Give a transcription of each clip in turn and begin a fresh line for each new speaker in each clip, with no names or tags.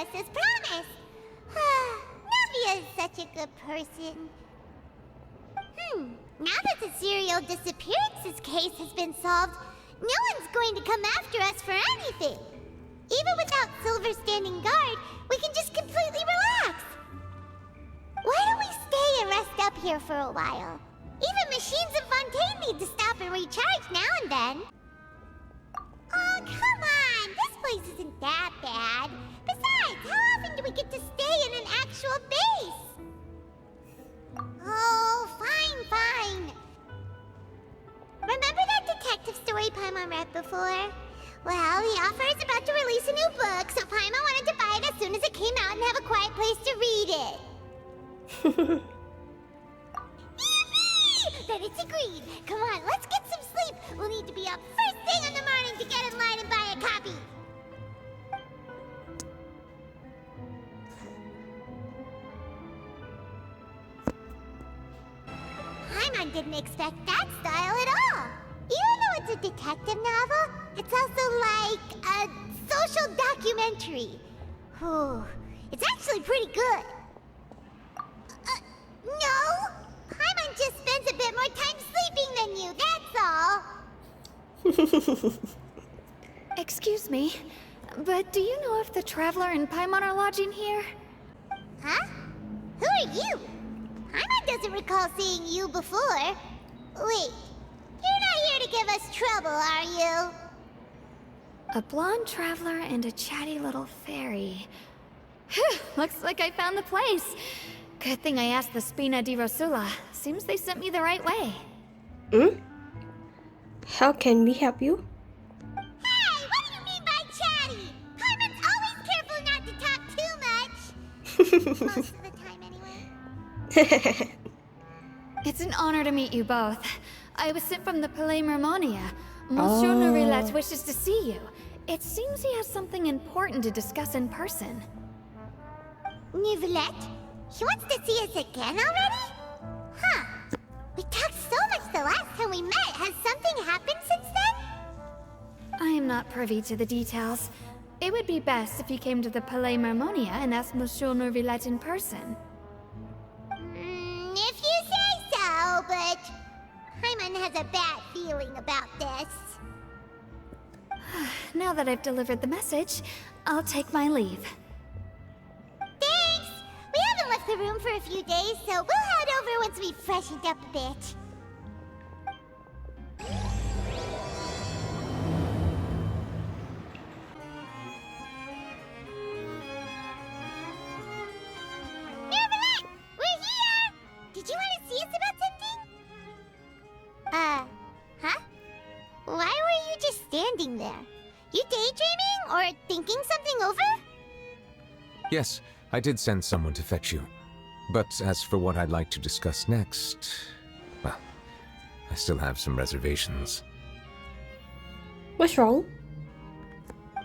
us as promised. Navia is such a good person. Now that the serial disappearances case has been solved, no one's going to come after us for anything. Even without Silver standing guard, we can just completely relax. Why don't we stay and rest up here for a while? Even machines in Fontaine need to stop and recharge now and then. Oh, come on! This place isn't that bad. Besides, how often do we get to stay in an actual base? Oh, fine. Remember that detective story Paimon read before? Well, the author is about to release a new book, so Paimon wanted to buy it as soon as it came out and have a quiet place to read it. Then it's agreed. Come on, let's get some sleep. We'll need to be up first thing in the morning to get in line and buy a copy. Paimon didn't expect that style at all. Even though it's a detective novel, it's also like a social documentary. Whew, it's actually pretty good. No! Paimon just spends a bit more time sleeping than you, that's all.
Excuse me, but do you know if the Traveler and Paimon are lodging here?
Huh? Who are you? Paimon doesn't recall seeing you before. Wait, you're not here to give us trouble, are you?
A blonde traveler and a chatty little fairy. Phew, looks like I found the place. Good thing I asked the Spina di Rosula. Seems they sent me the right way.
How can we help you?
Hey, what do you mean by chatty? Paimon's always careful not to talk too much. Most of the time, anyway.
It's an honor to meet you both. I was sent from the Palais Mermonia. Monsieur Neuvillettte wishes to see you. It seems he has something important to discuss in person.
Neuvillettte? He wants to see us again already? Huh. We talked so much the last time we met. Has something happened since then?
I am not privy to the details. It would be best if you came to the Palais Mermonia and asked Monsieur Neuvillettte in person.
If you say so, but Paimon has a bad feeling about this.
Now that I've delivered the message, I'll take my leave.
Thanks! We haven't left the room for a few days, so we'll head over once we've freshened up a bit. Neuvillettte! We're here! Did you want to see us about something? Huh? Why were you just standing there? You daydreaming or thinking something over?
Yes, I did send someone to fetch you. But as for what I'd like to discuss next, well, I still have some reservations.
What's wrong?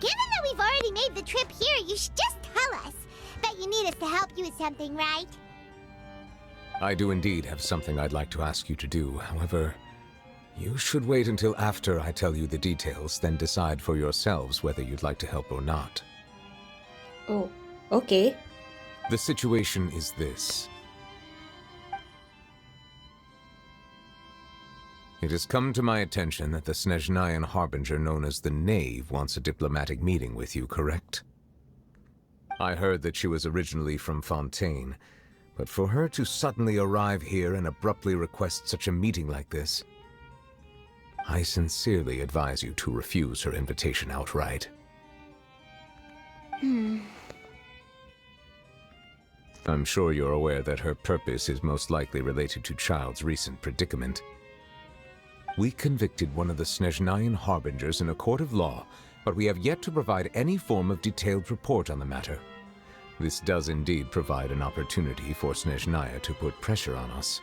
Given that we've already made the trip here, you should just tell us. Bet you need us to help you with something, right?
I do indeed have something I'd like to ask you to do. However, you should wait until after I tell you the details, then decide for yourselves whether you'd like to help or not.
Oh, okay.
The situation is this. It has come to my attention that the Snezhnayan harbinger known as the Knave wants a diplomatic meeting with you, correct? I heard that she was originally from Fontaine, but for her to suddenly arrive here and abruptly request such a meeting like this, I sincerely advise you to refuse her invitation outright. I'm sure you're aware that her purpose is most likely related to Childe's recent predicament. We convicted one of the Snezhnayan harbingers in a court of law, but we have yet to provide any form of detailed report on the matter. This does indeed provide an opportunity for Snezhnaya to put pressure on us.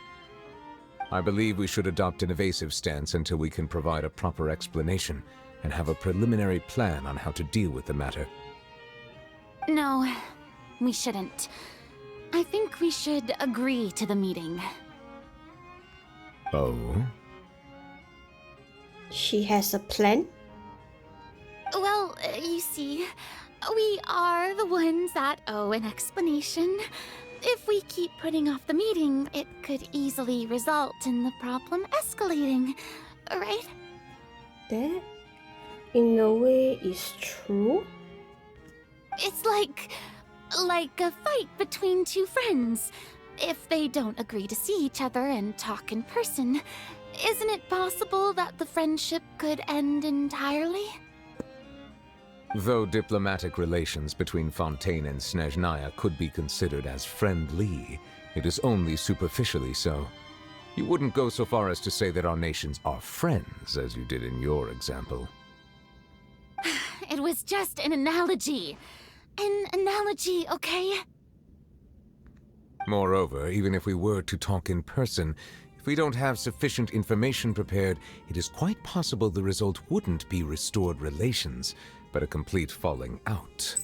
I believe we should adopt an evasive stance until we can provide a proper explanation and have a preliminary plan on how to deal with the matter.
No, we shouldn't. I think we should agree to the meeting.
Oh?
She has a plan?
Well, you see, we are the ones that owe an explanation. If we keep putting off the meeting, it could easily result in the problem escalating, right?
That, in a way, is true.
It's like a fight between two friends. If they don't agree to see each other and talk in person, isn't it possible that the friendship could end entirely?
Though diplomatic relations between Fontaine and Snezhnaya could be considered as friendly, it is only superficially so. You wouldn't go so far as to say that our nations are friends, as you did in your example.
It was just an analogy. An analogy, okay?
Moreover, even if we were to talk in person, if we don't have sufficient information prepared, it is quite possible the result wouldn't be restored relations, but a complete falling out.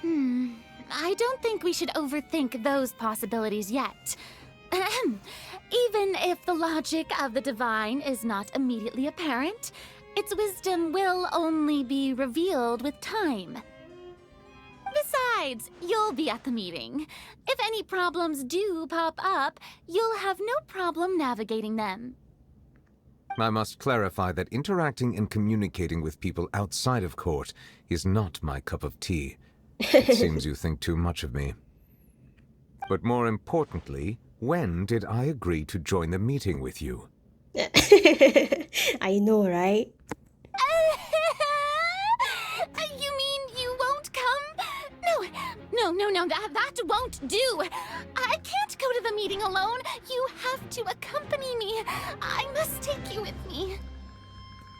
I don't think we should overthink those possibilities yet. Even if the logic of the divine is not immediately apparent, its wisdom will only be revealed with time. Besides, you'll be at the meeting. If any problems do pop up, you'll have no problem navigating them.
I must clarify that interacting and communicating with people outside of court is not my cup of tea. It seems you think too much of me. But more importantly, when did I agree to join the meeting with you?
I know, right?
You mean you won't come? No, that won't do. I can't go to the meeting alone. You have to accompany me. I must take you with me.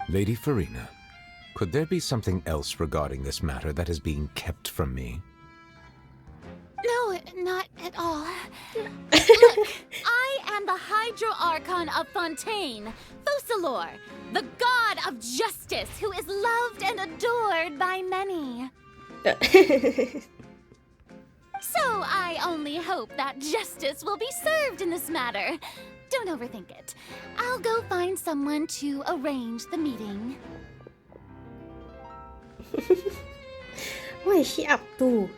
Lady Furina, could there be something else regarding this matter that is being kept from me?
No, not at all. Look, I am the Hydro Archon of Fontaine, Focalor, the god of justice who is loved and adored by many. So I only hope that justice will be served in this matter. Don't overthink it. I'll go find someone to arrange the meeting.
What is she up to?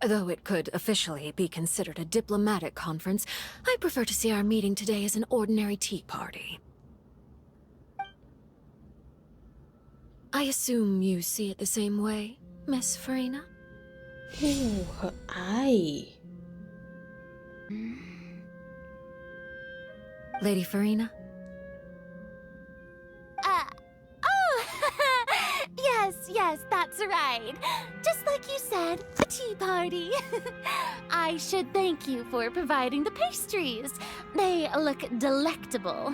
Though it could officially be considered a diplomatic conference, I prefer to see our meeting today as an ordinary tea party. I assume you see it the same way, Miss Furina?
Oh, her eye.
Lady Furina?
Yes, that's right. Just like you said, a tea party. I should thank you for providing the pastries. They look delectable.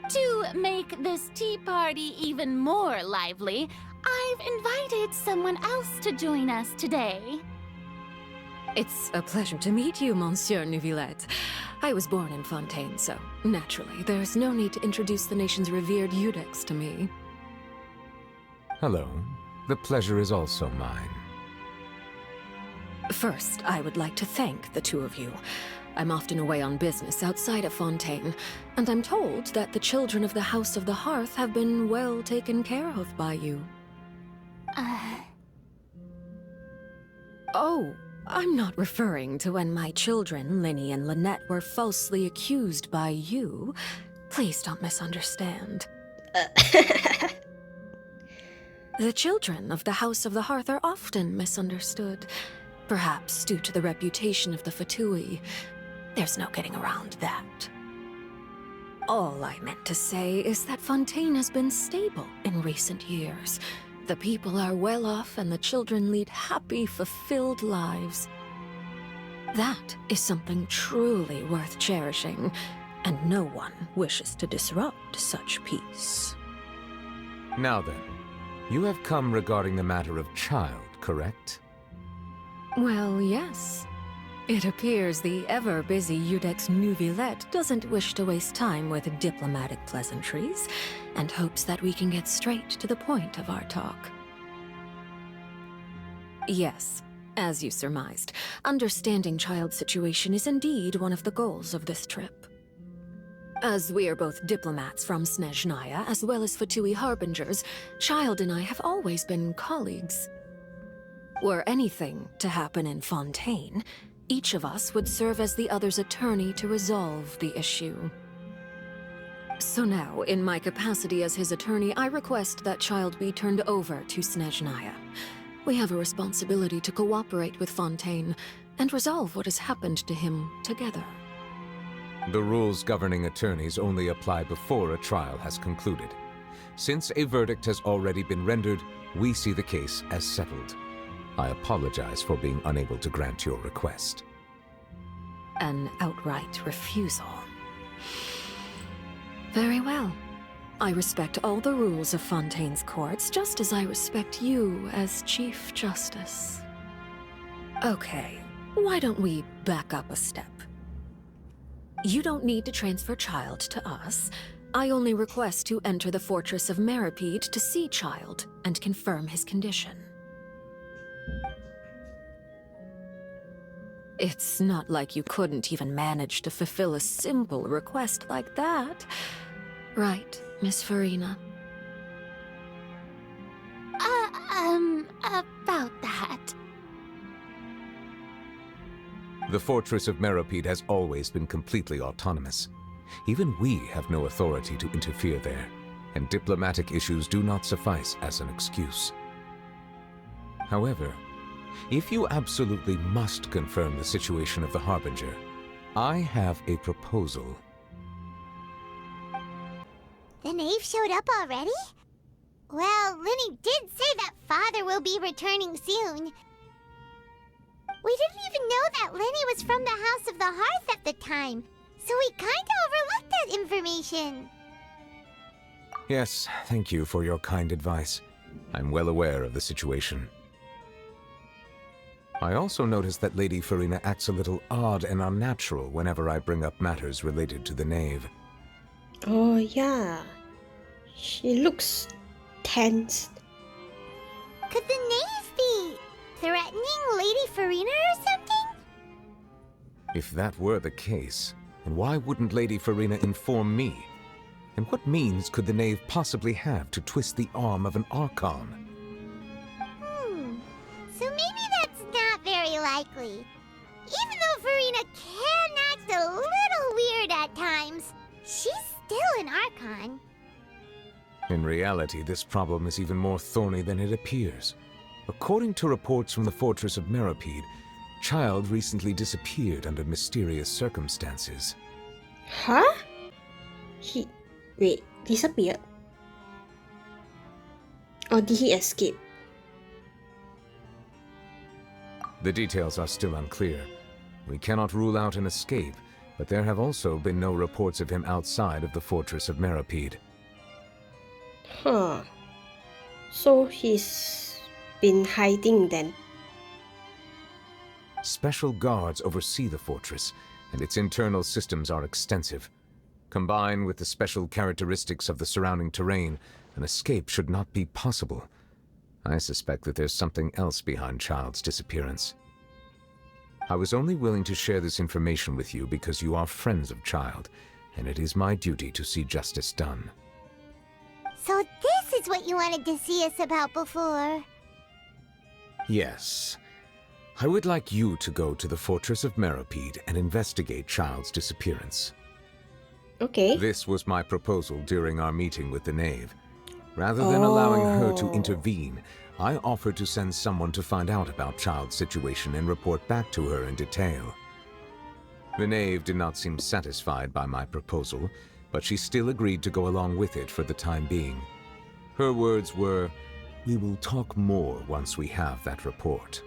To make this tea party even more lively, I've invited someone else to join us today.
It's a pleasure to meet you, Monsieur Neuvillettte. I was born in Fontaine, so naturally, there's no need to introduce the nation's revered Iudex to me.
Hello. The pleasure is also mine.
First, I would like to thank the two of you. I'm often away on business outside of Fontaine, and I'm told that the children of the House of the Hearth have been well taken care of by you. Oh, I'm not referring to when my children, Lyney and Lynette, were falsely accused by you. Please don't misunderstand. The children of the House of the Hearth are often misunderstood, perhaps due to the reputation of the Fatui. There's no getting around that. All I meant to say is that Fontaine has been stable in recent years. The people are well off and the children lead happy, fulfilled lives. That is something truly worth cherishing, and no one wishes to disrupt such peace.
Now then, you have come regarding the matter of Childe, correct?
Well, yes. It appears the ever-busy Iudex Neuvillettte doesn't wish to waste time with diplomatic pleasantries, and hopes that we can get straight to the point of our talk. Yes, As you surmised, understanding Childe's situation is indeed one of the goals of this trip. As we are both diplomats from Snezhnaya, as well as Fatui harbingers, Childe and I have always been colleagues. Were anything to happen in Fontaine, each of us would serve as the other's attorney to resolve the issue. So now, in my capacity as his attorney, I request that Childe be turned over to Snezhnaya. We have a responsibility to cooperate with Fontaine and resolve what has happened to him together.
The rules governing attorneys only apply before a trial has concluded. Since a verdict has already been rendered, we see the case as settled. I apologize for being unable to grant your request.
An outright refusal. Very well. I respect all the rules of Fontaine's courts, just as I respect you as Chief Justice. Okay, why don't we back up a step? You don't need to transfer Childe to us. I only request to enter the fortress of Meripede to see Childe and confirm his condition. It's not like you couldn't even manage to fulfill a simple request like that. Right, Miss Furina?
About that.
The fortress of Meripede has always been completely autonomous. Even we have no authority to interfere there, and diplomatic issues do not suffice as an excuse. However, if you absolutely must confirm the situation of the Harbinger, I have a proposal.
The knave showed up already? Well, Lyney did say that father will be returning soon. We didn't even know that Lyney was from the House of the Hearth at the time, so we kinda overlooked that information.
Yes, thank you for your kind advice. I'm well aware of the situation. I also noticed that Lady Furina acts a little odd and unnatural whenever I bring up matters related to the knave.
Oh, yeah. She looks tense.
Could the knave be threatening Lady Furina or something?
If that were the case, then why wouldn't Lady Furina inform me? And what means could the knave possibly have to twist the arm of an Archon?
So maybe that's not very likely. Even though Furina can act a little weird at times, she's still an Archon.
In reality, this problem is even more thorny than it appears. According to reports from the fortress of Meripede, Childe recently disappeared under mysterious circumstances.
Huh? Wait, disappeared? Or did he escape?
The details are still unclear. We cannot rule out an escape, but there have also been no reports of him outside of the fortress of Meripede.
Huh. So he's been hiding then?
Special guards oversee the fortress, and its internal systems are extensive. Combined with the special characteristics of the surrounding terrain, an escape should not be possible. I suspect that there's something else behind Childe's disappearance. I was only willing to share this information with you because you are friends of Childe, and it is my duty to see justice done.
So this is what you wanted to see us about before.
Yes. I would like you to go to the fortress of Meripede and investigate Childe's disappearance.
Okay.
This was my proposal during our meeting with the knave. Rather than allowing her to intervene, I offered to send someone to find out about Childe's situation and report back to her in detail. The knave did not seem satisfied by my proposal, but she still agreed to go along with it for the time being. Her words were, "We will talk more once we have that report."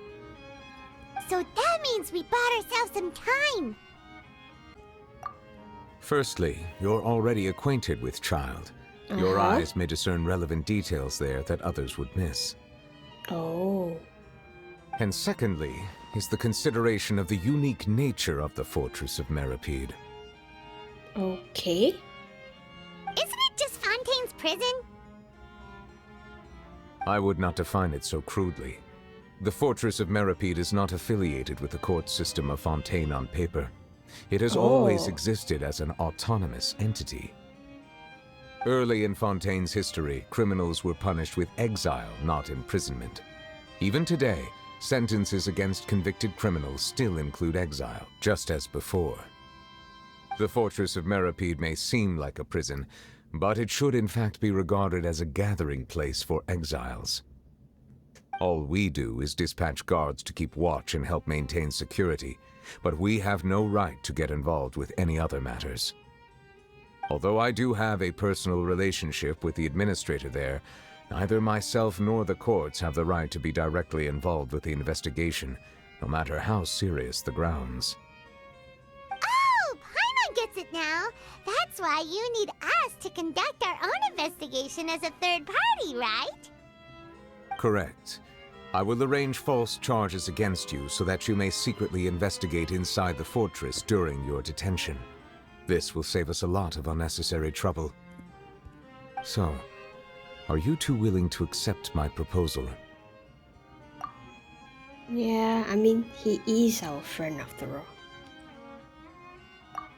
So that means we bought ourselves some time.
Firstly, you're already acquainted with Childe. Your eyes may discern relevant details there that others would miss.
Oh.
And secondly, is the consideration of the unique nature of the fortress of Meripede.
Okay.
Isn't it just Fontaine's prison?
I would not define it so crudely. The Fortress of Meripede is not affiliated with the court system of Fontaine on paper. It has always existed as an autonomous entity. Early in Fontaine's history, criminals were punished with exile, not imprisonment. Even today, sentences against convicted criminals still include exile, just as before. The Fortress of Meripede may seem like a prison, but it should in fact be regarded as a gathering place for exiles. All we do is dispatch guards to keep watch and help maintain security, but we have no right to get involved with any other matters. Although I do have a personal relationship with the administrator there, neither myself nor the courts have the right to be directly involved with the investigation, no matter how serious the grounds.
Oh, Paimon gets it now. That's why you need us to conduct our own investigation as a third party, right?
Correct. I will arrange false charges against you so that you may secretly investigate inside the fortress during your detention. This will save us a lot of unnecessary trouble. So, are you two willing to accept my proposal?
Yeah, I mean, he is our friend after all.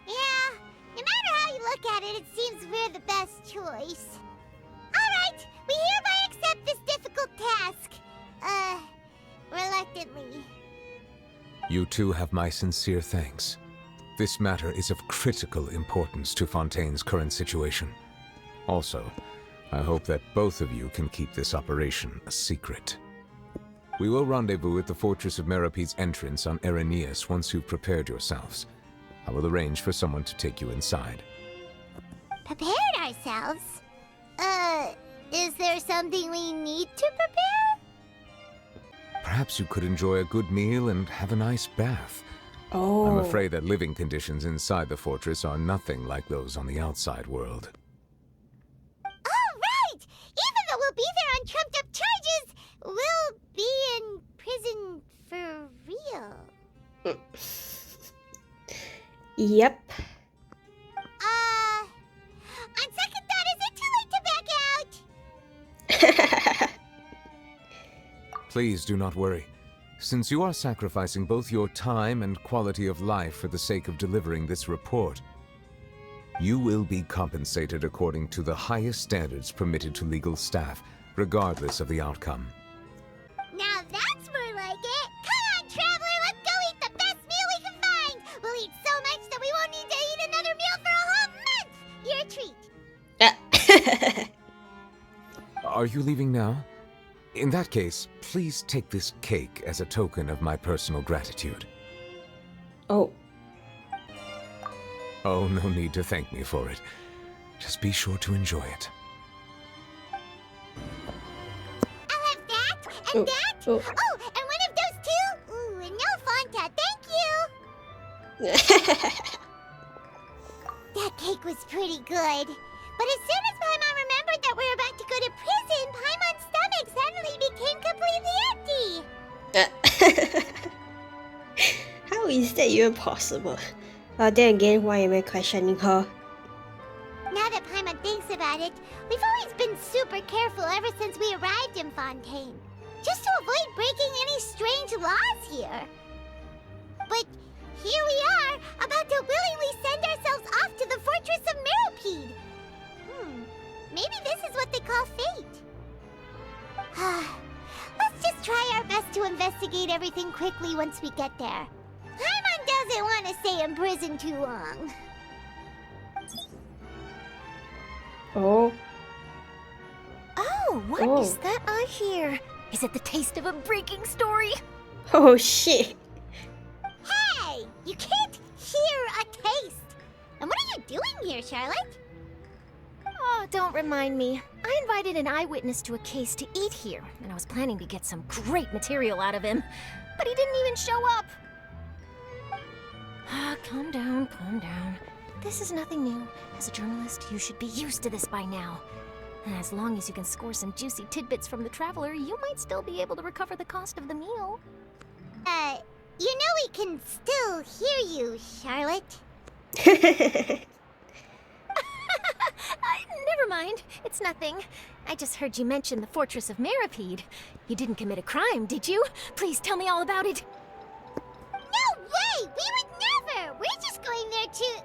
Yeah, no matter how you look at it, it seems we're the best choice. Alright, we hereby accept this difficult task. Reluctantly.
You two have my sincere thanks. This matter is of critical importance to Fontaine's current situation. Also, I hope that both of you can keep this operation a secret. We will rendezvous at the Fortress of Meripede's entrance on Erinius once you've prepared yourselves. I will arrange for someone to take you inside.
Prepared ourselves? Is there something we need to prepare?
Perhaps you could enjoy a good meal and have a nice bath.
Oh.
I'm afraid that living conditions inside the fortress are nothing like those on the outside world.
Oh, right! Even though we'll be there on trumped-up charges, we'll be in prison for real.
Yep.
On second thought, is it too late to back out?
Please do not worry. Since you are sacrificing both your time and quality of life for the sake of delivering this report, you will be compensated according to the highest standards permitted to legal staff, regardless of the outcome.
Now that's more like it. Come on, traveler, let's go eat the best meal we can find. We'll eat so much that we won't need to eat another meal for a whole month. Your treat.
Are you leaving now? In that case, please take this cake as a token of my personal gratitude.
Oh.
Oh, no need to thank me for it. Just be sure to enjoy it.
I'll have that, and that.
Oh.
Oh, and one of those two. Ooh, and no Fonta, thank you. That cake was pretty good. But as soon as Paimon remembered that we were about to go to prison, Paimon's stomach suddenly became completely empty.
How is that even possible? Then again, why am I questioning her?
Now that Paimon thinks about it, we've always been super careful ever since we arrived in Fontaine. Just to avoid breaking any strange laws here. But here we are, about to willingly send ourselves off to the Fortress of Meripede. Maybe this is what they call fate. Let's just try our best to investigate everything quickly once we get there. Paimon doesn't want to stay in prison too long.
Oh.
Oh, what is that I hear? Is it the taste of a breaking story?
Oh shit.
Hey! You can't hear a taste! And what are you doing here, Charlotte?
Oh, don't remind me. I invited an eyewitness to a case to eat here, and I was planning to get some great material out of him. But he didn't even show up. Calm down, calm down. This is nothing new. As a journalist, you should be used to this by now. And as long as you can score some juicy tidbits from the traveler, you might still be able to recover the cost of the meal.
You know we can still hear you, Charlotte.
Never mind. It's nothing. I just heard you mention the Fortress of Meripede. You didn't commit a crime, did you? Please tell me all about it.
No way! We would never! We're just going there to...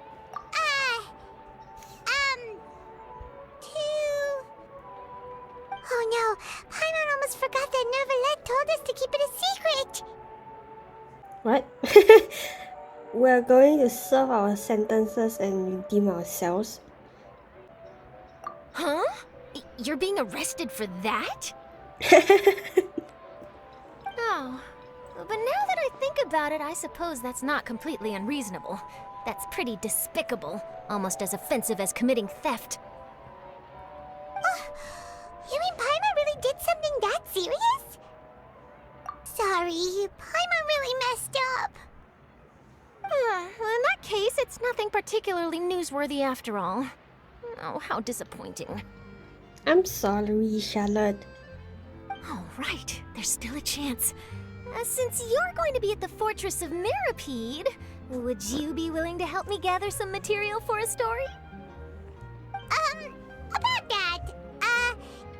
Oh no, Paimon almost forgot that Neuvillettte told us to keep it a secret!
What? We're going to serve our sentences and redeem ourselves.
Huh? You're being arrested for that? Oh, but now that I think about it, I suppose that's not completely unreasonable. That's pretty despicable, almost as offensive as committing theft.
You mean Paimon really did something that serious? Sorry, Paimon really messed up.
In that case, it's nothing particularly newsworthy after all. Oh, how disappointing.
I'm sorry, Charlotte.
All right, there's still a chance. Since you're going to be at the Fortress of Meripede, would you be willing to help me gather some material for a story?
About that,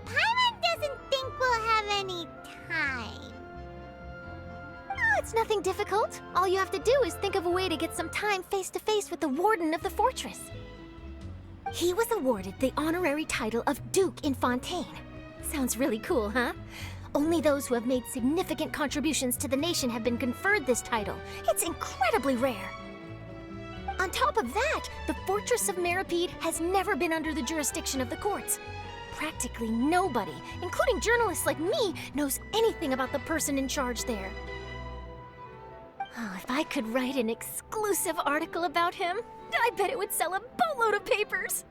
Paimon doesn't think we'll have any time.
Oh, it's nothing difficult. All you have to do is think of a way to get some time face-to-face with the warden of the fortress. He was awarded the honorary title of Duke in Fontaine. Sounds really cool, huh? Only those who have made significant contributions to the nation have been conferred this title. It's incredibly rare. On top of that, the Fortress of Meripede has never been under the jurisdiction of the courts. Practically nobody, including journalists like me, knows anything about the person in charge there. Oh, if I could write an exclusive article about him, I bet it would sell a boatload of papers.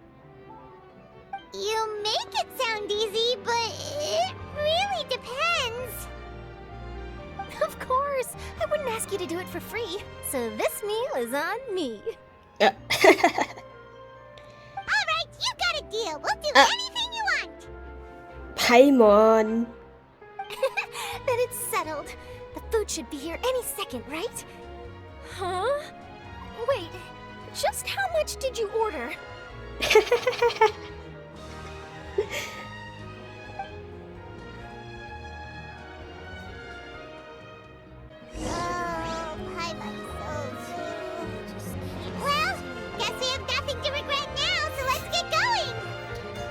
You make it sound easy, but it really depends.
Of course, I wouldn't ask you to do it for free, so this meal is on me.
Alright, you got a deal. We'll do anything you want.
Paimon.
Then it's settled. The food should be here any second, right? Huh? Wait, just how much did you order?
Oh, Paimon's so cute. Well, guess we have nothing to regret now, so let's get going.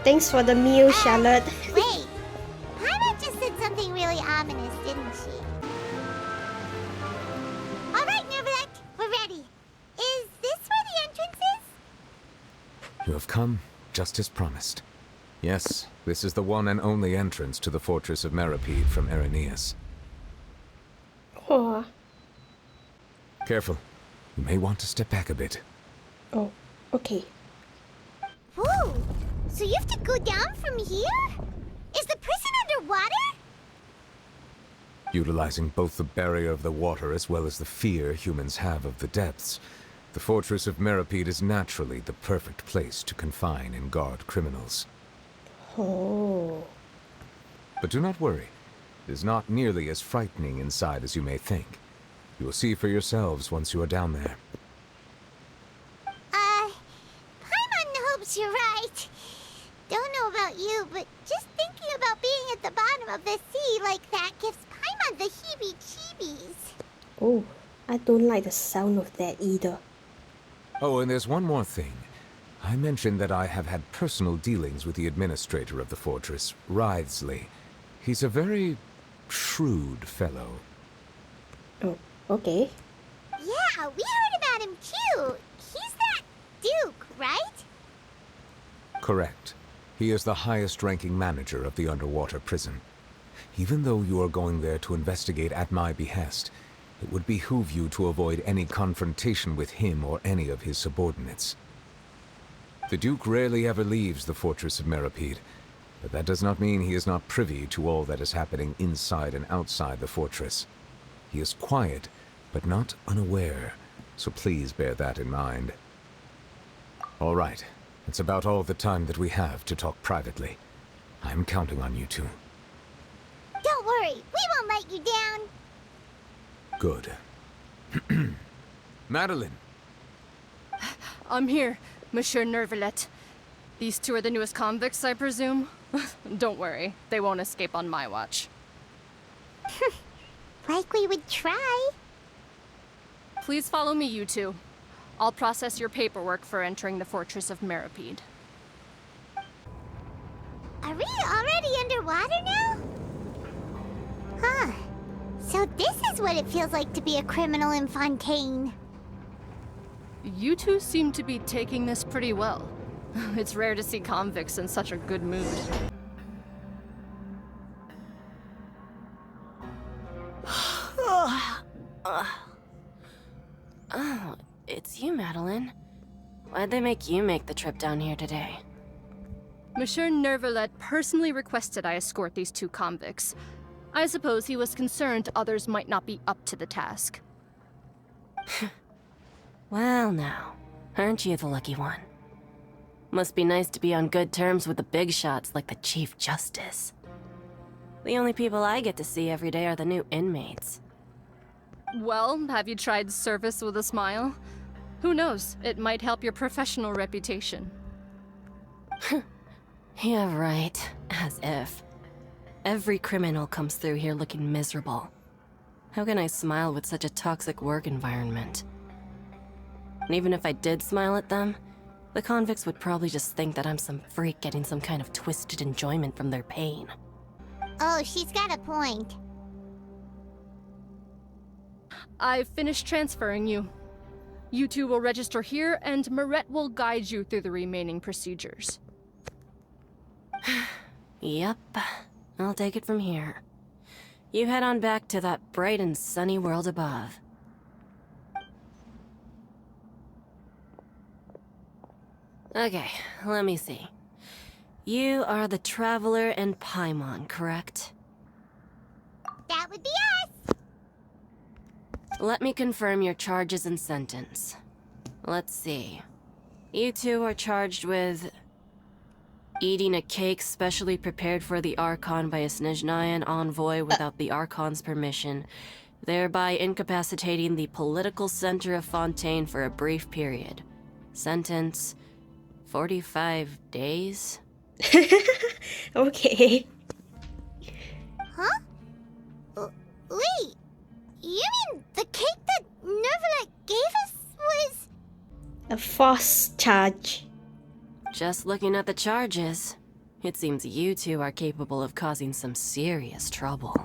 Thanks for the meal, Charlotte.
Wait, Paimon just said something really ominous, didn't she? All right, Neuvillettte, we're ready. Is this where the entrance is?
You have come, just as promised. Yes, this is the one and only entrance to the Fortress of Meripede from Arrhenius.
Aw.
Careful. You may want to step back a bit.
Oh, okay.
Whoa, so you have to go down from here? Is the prison underwater?
Utilizing both the barrier of the water as well as the fear humans have of the depths, the Fortress of Meripede is naturally the perfect place to confine and guard criminals.
Oh.
But do not worry. It is not nearly as frightening inside as you may think. You will see for yourselves once you are down there.
Paimon hopes you're right. Don't know about you, but just thinking about being at the bottom of the sea like that gives Paimon the heebie-jeebies.
Oh, I don't like the sound of that either.
Oh, and there's one more thing. I mentioned that I have had personal dealings with the administrator of the fortress, Wriothesley. He's a very shrewd fellow.
Oh, okay.
Yeah, we heard about him too. He's that Duke, right?
Correct. He is the highest-ranking manager of the underwater prison. Even though you are going there to investigate at my behest, it would behoove you to avoid any confrontation with him or any of his subordinates. The Duke rarely ever leaves the Fortress of Meripede, but that does not mean he is not privy to all that is happening inside and outside the fortress. He is quiet, but not unaware, so please bear that in mind. All right, it's about all the time that we have to talk privately. I'm counting on you two.
Don't worry, we won't let you down.
Good. Madeline!
I'm here, Monsieur Neuvillettte. These two are the newest convicts, I presume? Don't worry, they won't escape on my watch.
Like we would try.
Please follow me, you two. I'll process your paperwork for entering the Fortress of Meripede.
Are we already underwater now? Huh. So this is what it feels like to be a criminal in Fontaine.
You two seem to be taking this pretty well. It's rare to see convicts in such a good mood.
Oh, it's you, Madeline. Why'd they make you make the trip down here today?
Monsieur Neuvillettte personally requested I escort these two convicts. I suppose he was concerned others might not be up to the task.
Well now, aren't you the lucky one? Must be nice to be on good terms with the big shots like the Chief Justice. The only people I get to see every day are the new inmates.
Well, have you tried service with a smile? Who knows, it might help your professional reputation.
Yeah, right. As if. Every criminal comes through here looking miserable. How can I smile with such a toxic work environment? And even if I did smile at them, the convicts would probably just think that I'm some freak getting some kind of twisted enjoyment from their pain.
Oh, she's got a point.
I've finished transferring you. You two will register here, and Mirette will guide you through the remaining procedures.
Yep, I'll take it from here. You head on back to that bright and sunny world above. Okay, let me see. You are the Traveler and Paimon, correct?
That would be us!
Let me confirm your charges and sentence. Let's see. You two are charged with eating a cake specially prepared for the Archon by a Snezhnayan envoy without the Archon's permission, thereby incapacitating the political center of Fontaine for a brief period. Sentence: 45 days?
Okay.
Huh? Wait, you mean the cake that Neuvillettte gave us was...
A false charge.
Just looking at the charges, it seems you two are capable of causing some serious trouble.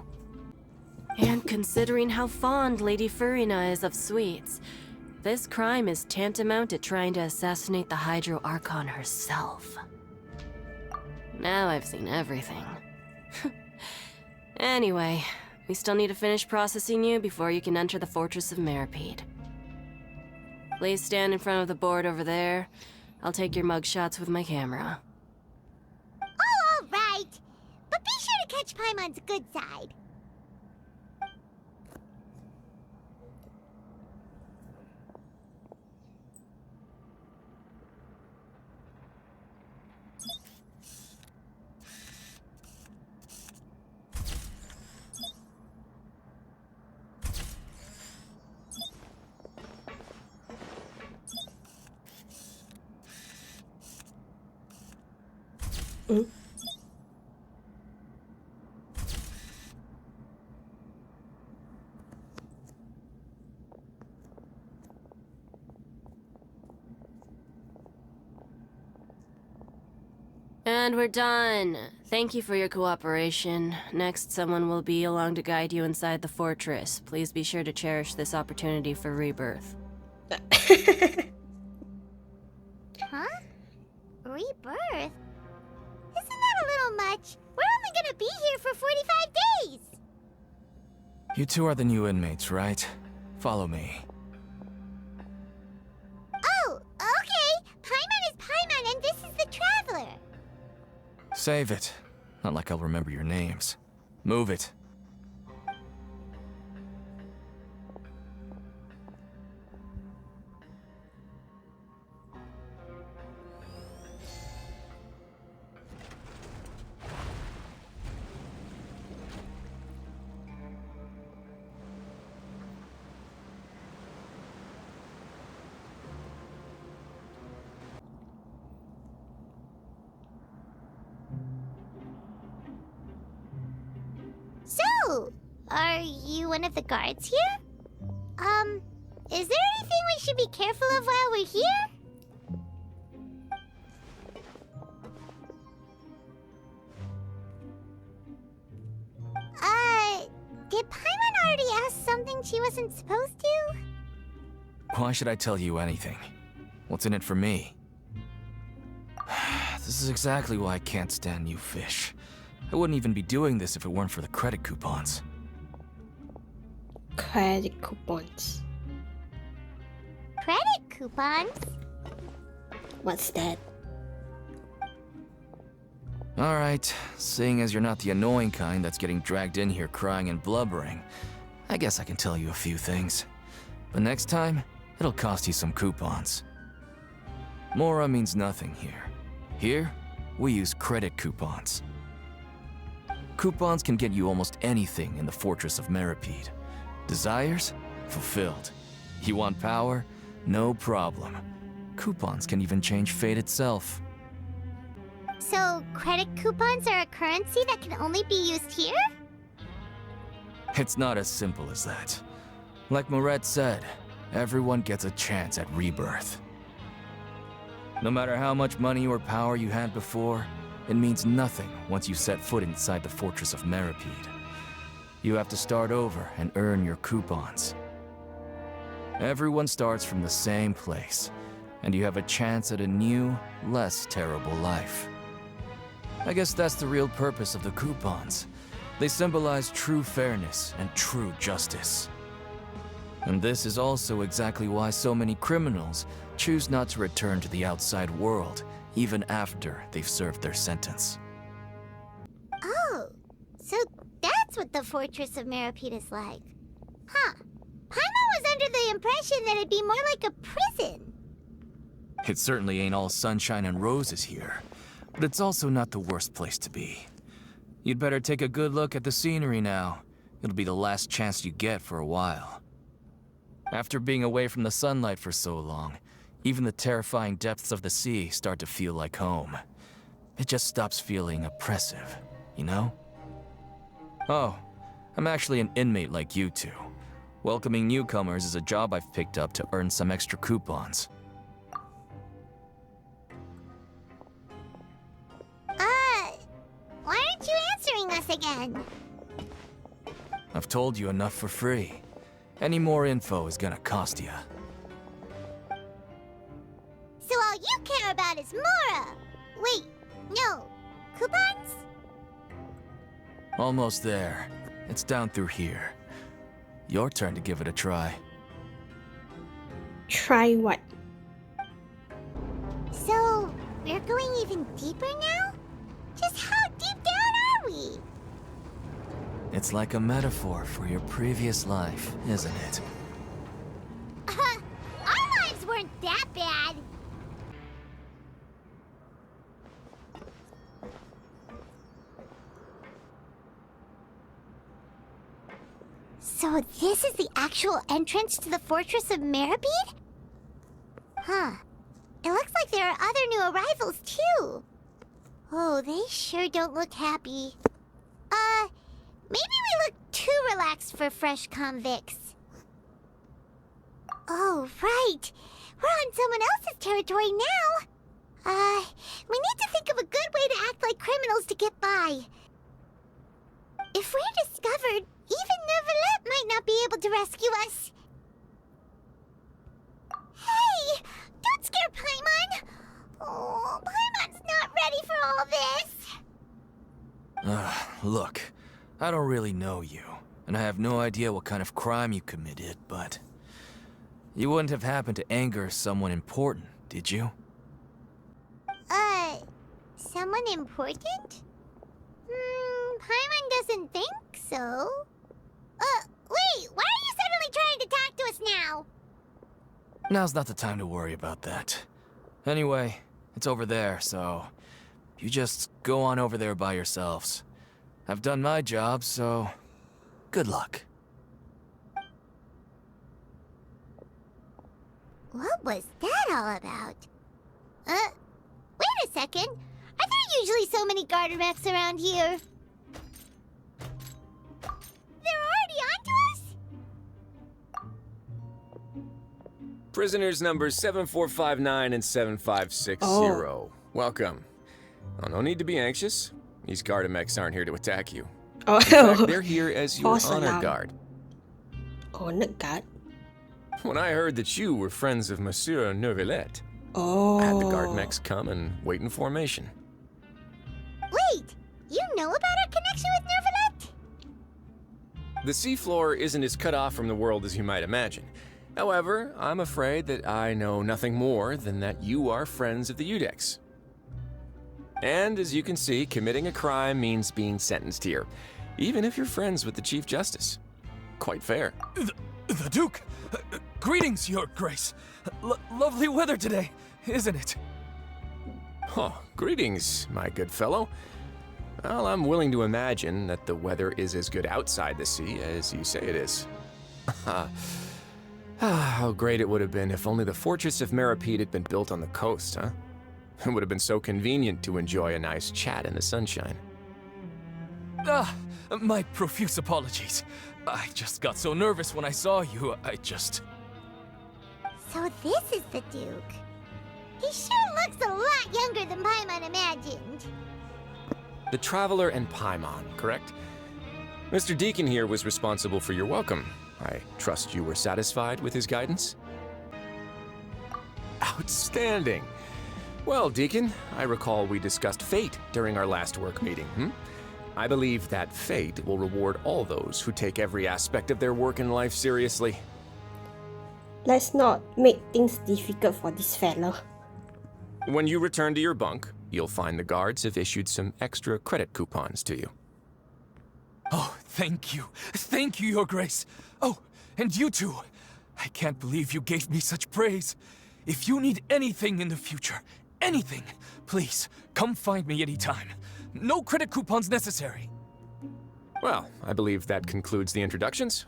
And considering how fond Lady Furina is of sweets, this crime is tantamount to trying to assassinate the Hydro Archon herself. Now I've seen everything. Anyway, we still need to finish processing you before you can enter the Fortress of Meripede. Please stand in front of the board over there. I'll take your mugshots with my camera.
Oh, all right. But be sure to catch Paimon's good side.
And we're done. Thank you for your cooperation. Next, someone will be along to guide you inside the fortress. Please be sure to cherish this opportunity for rebirth.
Huh? Rebirth? Isn't that a little much? We're only gonna be here for 45 days!
You two are the new inmates, right? Follow me.
Oh, okay! Paimon is Paimon and this is the Traveler!
Save it. Not like I'll remember your names. Move it.
Are you one of the guards here? Is there anything we should be careful of while we're here? Did Paimon already ask something she wasn't supposed to?
Why should I tell you anything? What's in it for me? This is exactly why I can't stand you fish. I wouldn't even be doing this if it weren't for the credit coupons.
Credit coupons.
Credit coupons?
What's that?
Alright, seeing as you're not the annoying kind that's getting dragged in here crying and blubbering, I guess I can tell you a few things. But next time, it'll cost you some coupons. Mora means nothing here. Here, we use credit coupons. Coupons can get you almost anything in the Fortress of Meripede. Desires? Fulfilled. You want power? No problem. Coupons can even change fate itself.
So, credit coupons are a currency that can only be used here?
It's not as simple as that. Like Moret said, everyone gets a chance at rebirth. No matter how much money or power you had before, it means nothing once you set foot inside the Fortress of Meripede. You have to start over and earn your coupons. Everyone starts from the same place, and you have a chance at a new, less terrible life. I guess that's the real purpose of the coupons. They symbolize true fairness and true justice. And this is also exactly why so many criminals choose not to return to the outside world, even after they've served their sentence.
Oh, so that's what the Fortress of Meripede is like. Huh. Paimon was under the impression that it'd be more like a prison.
It certainly ain't all sunshine and roses here, but it's also not the worst place to be. You'd better take a good look at the scenery now. It'll be the last chance you get for a while. After being away from the sunlight for so long, even the terrifying depths of the sea start to feel like home. It just stops feeling oppressive, you know? Oh, I'm actually an inmate like you two. Welcoming newcomers is a job I've picked up to earn some extra coupons.
Why aren't you answering us again?
I've told you enough for free. Any more info is gonna cost you.
So all you care about is Mora! Wait, no. Coupons?
Almost there. It's down through here. Your turn to give it a try.
Try what?
So, we're going even deeper now? Just how deep down are we?
It's like a metaphor for your previous life, isn't it?
Our lives weren't that bad. So this is the actual entrance to the Fortress of Meripede? Huh. It looks like there are other new arrivals, too. Oh, they sure don't look happy. Maybe we look too relaxed for fresh convicts. Oh, right. We're on someone else's territory now. We need to think of a good way to act like criminals to get by. If we're discovered, even Neuvillettte might not be able to rescue us. Hey! Don't scare Paimon! Oh, Paimon's not ready for all this!
Look, I don't really know you, and I have no idea what kind of crime you committed, but... You wouldn't have happened to anger someone important, did you?
Someone important? Paimon doesn't think so. Wait, why are you suddenly trying to talk to us now?
Now's not the time to worry about that. Anyway, it's over there, so... You just go on over there by yourselves. I've done my job, so... Good luck.
What was that all about? Wait a second. Are there usually so many garter reps around here? There are
Prisoners numbers 7459 and 7560.
Oh.
Welcome. Oh, no need to be anxious. These Gardamex aren't here to attack you.
Oh,
In fact, they're here as your
false
honor
alarm.
guard.
Honor guard.
When I heard that you were friends of Monsieur Neuvillettte,
Oh.
I had the Gardamex come and wait in formation.
Wait, you know about our connection with Neuvillettte?
The seafloor isn't as cut off from the world as you might imagine. However, I'm afraid that I know nothing more than that you are friends of the Udex. And as you can see, committing a crime means being sentenced here, even if you're friends with the Chief Justice. Quite fair.
The Duke! Greetings, Your Grace. Lovely weather today, isn't it?
Oh, greetings, my good fellow. Well, I'm willing to imagine that the weather is as good outside the sea as you say it is. How great it would have been if only the Fortress of Meropide had been built on the coast, huh? It would have been so convenient to enjoy a nice chat in the sunshine.
My profuse apologies. I just got so nervous when I saw you,
So this is the Duke. He sure looks a lot younger than Paimon imagined.
The Traveler and Paimon, correct? Mr. Deacon here was responsible for your welcome. I trust you were satisfied with his guidance? Outstanding! Well, Deacon, I recall we discussed fate during our last work meeting, I believe that fate will reward all those who take every aspect of their work in life seriously.
Let's not make things difficult for this fella.
When you return to your bunk, you'll find the guards have issued some extra credit coupons to you.
Oh, thank you. Thank you, Your Grace. Oh, and you too. I can't believe you gave me such praise. If you need anything in the future, anything, please, come find me anytime. No credit coupons necessary.
Well, I believe that concludes the introductions.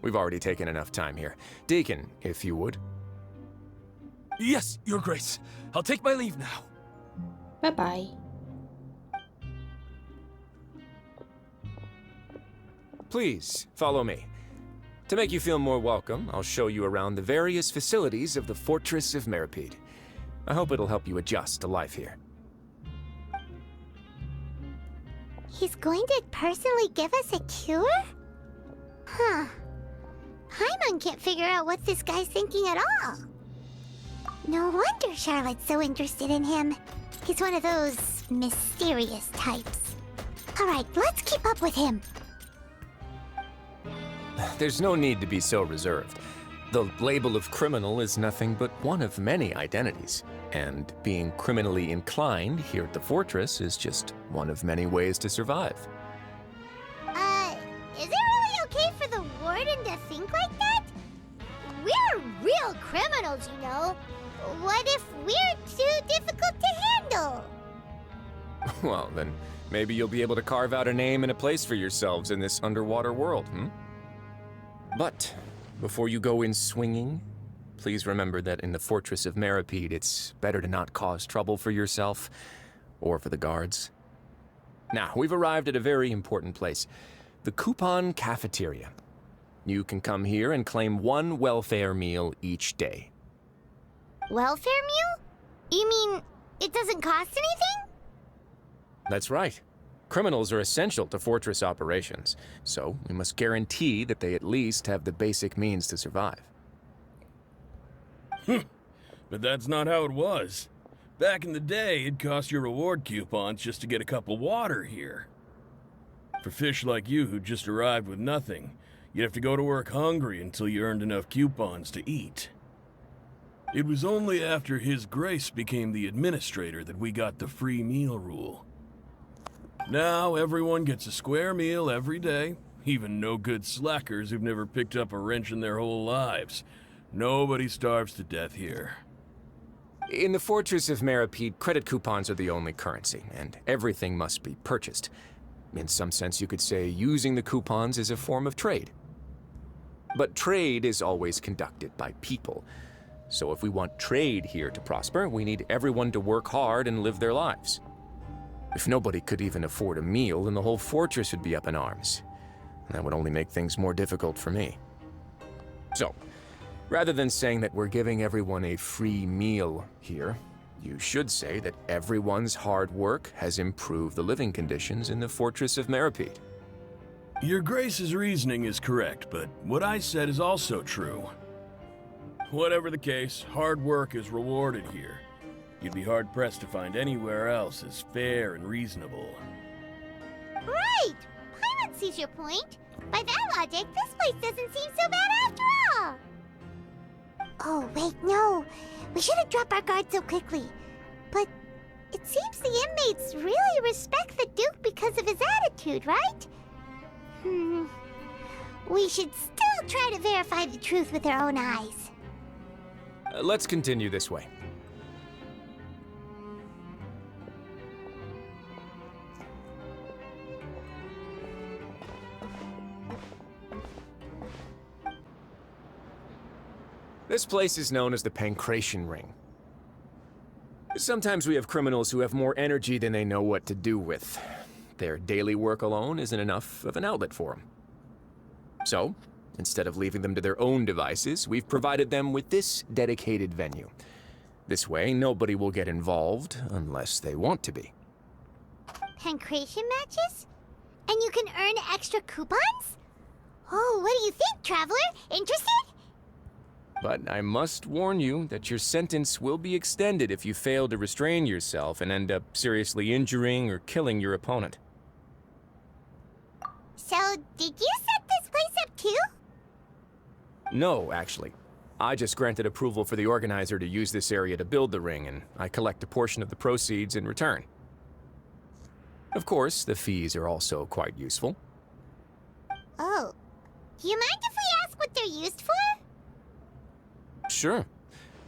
We've already taken enough time here. Deacon, if you would.
Yes, Your Grace. I'll take my leave now.
Bye-bye.
Please, follow me. To make you feel more welcome, I'll show you around the various facilities of the Fortress of Meropide. I hope it'll help you adjust to life here.
He's going to personally give us a cure? Huh. Paimon can't figure out what this guy's thinking at all. No wonder Charlotte's so interested in him. He's one of those mysterious types. Alright, let's keep up with him.
There's no need to be so reserved. The label of criminal is nothing but one of many identities. And being criminally inclined here at the Fortress is just one of many ways to survive.
Is it really okay for the warden to think like that? We're real criminals, you know. What if we're too difficult to handle?
Well, then maybe you'll be able to carve out a name and a place for yourselves in this underwater world, But before you go in swinging, please remember that in the Fortress of Meropide, it's better to not cause trouble for yourself or for the guards. Now, we've arrived at a very important place, the Coupon Cafeteria. You can come here and claim one welfare meal each day.
Welfare meal? You mean it doesn't cost anything?
That's right. Criminals are essential to Fortress operations, so we must guarantee that they at least have the basic means to survive.
But that's not how it was. Back in the day, it cost your reward coupons just to get a cup of water here. For fish like you who just arrived with nothing, you'd have to go to work hungry until you earned enough coupons to eat. It was only after His Grace became the administrator that we got the free meal rule. Now everyone gets a square meal every day, even no-good slackers who've never picked up a wrench in their whole lives. Nobody starves to death here.
In the Fortress of Meropide, credit coupons are the only currency, and everything must be purchased. In some sense, you could say using the coupons is a form of trade. But trade is always conducted by people. So if we want trade here to prosper, we need everyone to work hard and live their lives. If nobody could even afford a meal, then the whole fortress would be up in arms. That would only make things more difficult for me. So, Rather than saying that we're giving everyone a free meal here, you should say that everyone's hard work has improved the living conditions in the Fortress of Meropide.
Your Grace's reasoning is correct, but what I said is also true. Whatever the case, hard work is rewarded here. You'd be hard-pressed to find anywhere else as fair and reasonable.
Right! Paimon sees your point. By that logic, this place doesn't seem so bad after all. Oh, wait, no. We shouldn't drop our guard so quickly. But it seems the inmates really respect the Duke because of his attitude, right? We should still try to verify the truth with our own eyes.
Let's continue this way. This place is known as the Pancration Ring. Sometimes we have criminals who have more energy than they know what to do with. Their daily work alone isn't enough of an outlet for them. So, instead of leaving them to their own devices, we've provided them with this dedicated venue. This way, nobody will get involved unless they want to be.
Pancration matches? And you can earn extra coupons? Oh, what do you think, Traveler? Interested?
But I must warn you that your sentence will be extended if you fail to restrain yourself and end up seriously injuring or killing your opponent.
So, did you set this place up too?
No, actually. I just granted approval for the organizer to use this area to build the ring, and I collect a portion of the proceeds in return. Of course, the fees are also quite useful.
Oh. Do you mind if we ask what they're used for?
Sure.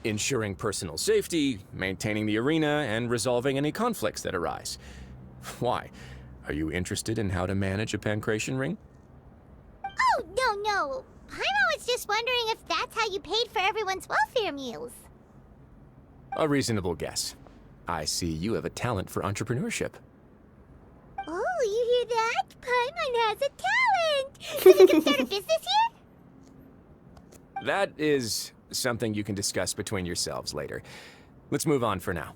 Ensuring personal safety, maintaining the arena, and resolving any conflicts that arise. Why? Are you interested in how to manage a pancration ring?
Oh, no. Paimon was just wondering if that's how you paid for everyone's welfare meals.
A reasonable guess. I see you have a talent for entrepreneurship.
Oh, you hear that? Paimon has a talent! So you can start a business here?
That is something you can discuss between yourselves later. Let's move on for now.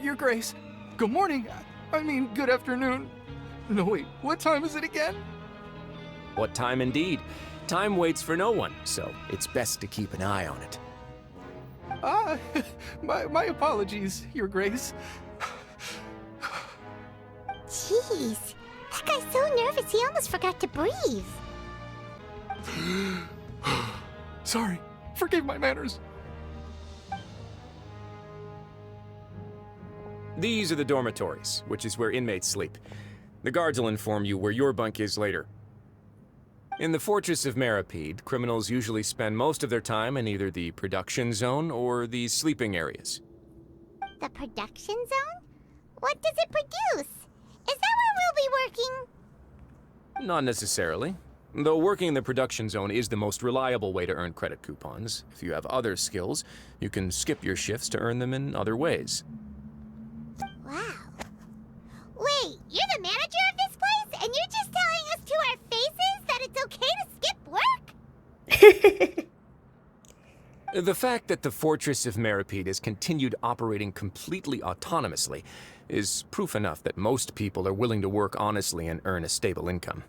Your Grace. Good morning. I mean, good afternoon. No, wait, what time is it again?
What time indeed? Time waits for no one, so it's best to keep an eye on it.
My apologies, Your Grace.
Jeez, that guy's so nervous he almost forgot to breathe.
Sorry, forgive my manners.
These are the dormitories, which is where inmates sleep. The guards will inform you where your bunk is later. In the Fortress of Meropide, criminals usually spend most of their time in either the production zone or the sleeping areas.
The production zone? What does it produce? Is that where we'll be working?
Not necessarily. Though working in the production zone is the most reliable way to earn credit coupons. If you have other skills, you can skip your shifts to earn them in other ways.
Wow. Wait, you're the manager of this place, and you're just telling us to our faces that it's okay to skip work?
The fact that the Fortress of Meropide has continued operating completely autonomously is proof enough that most people are willing to work honestly and earn a stable income.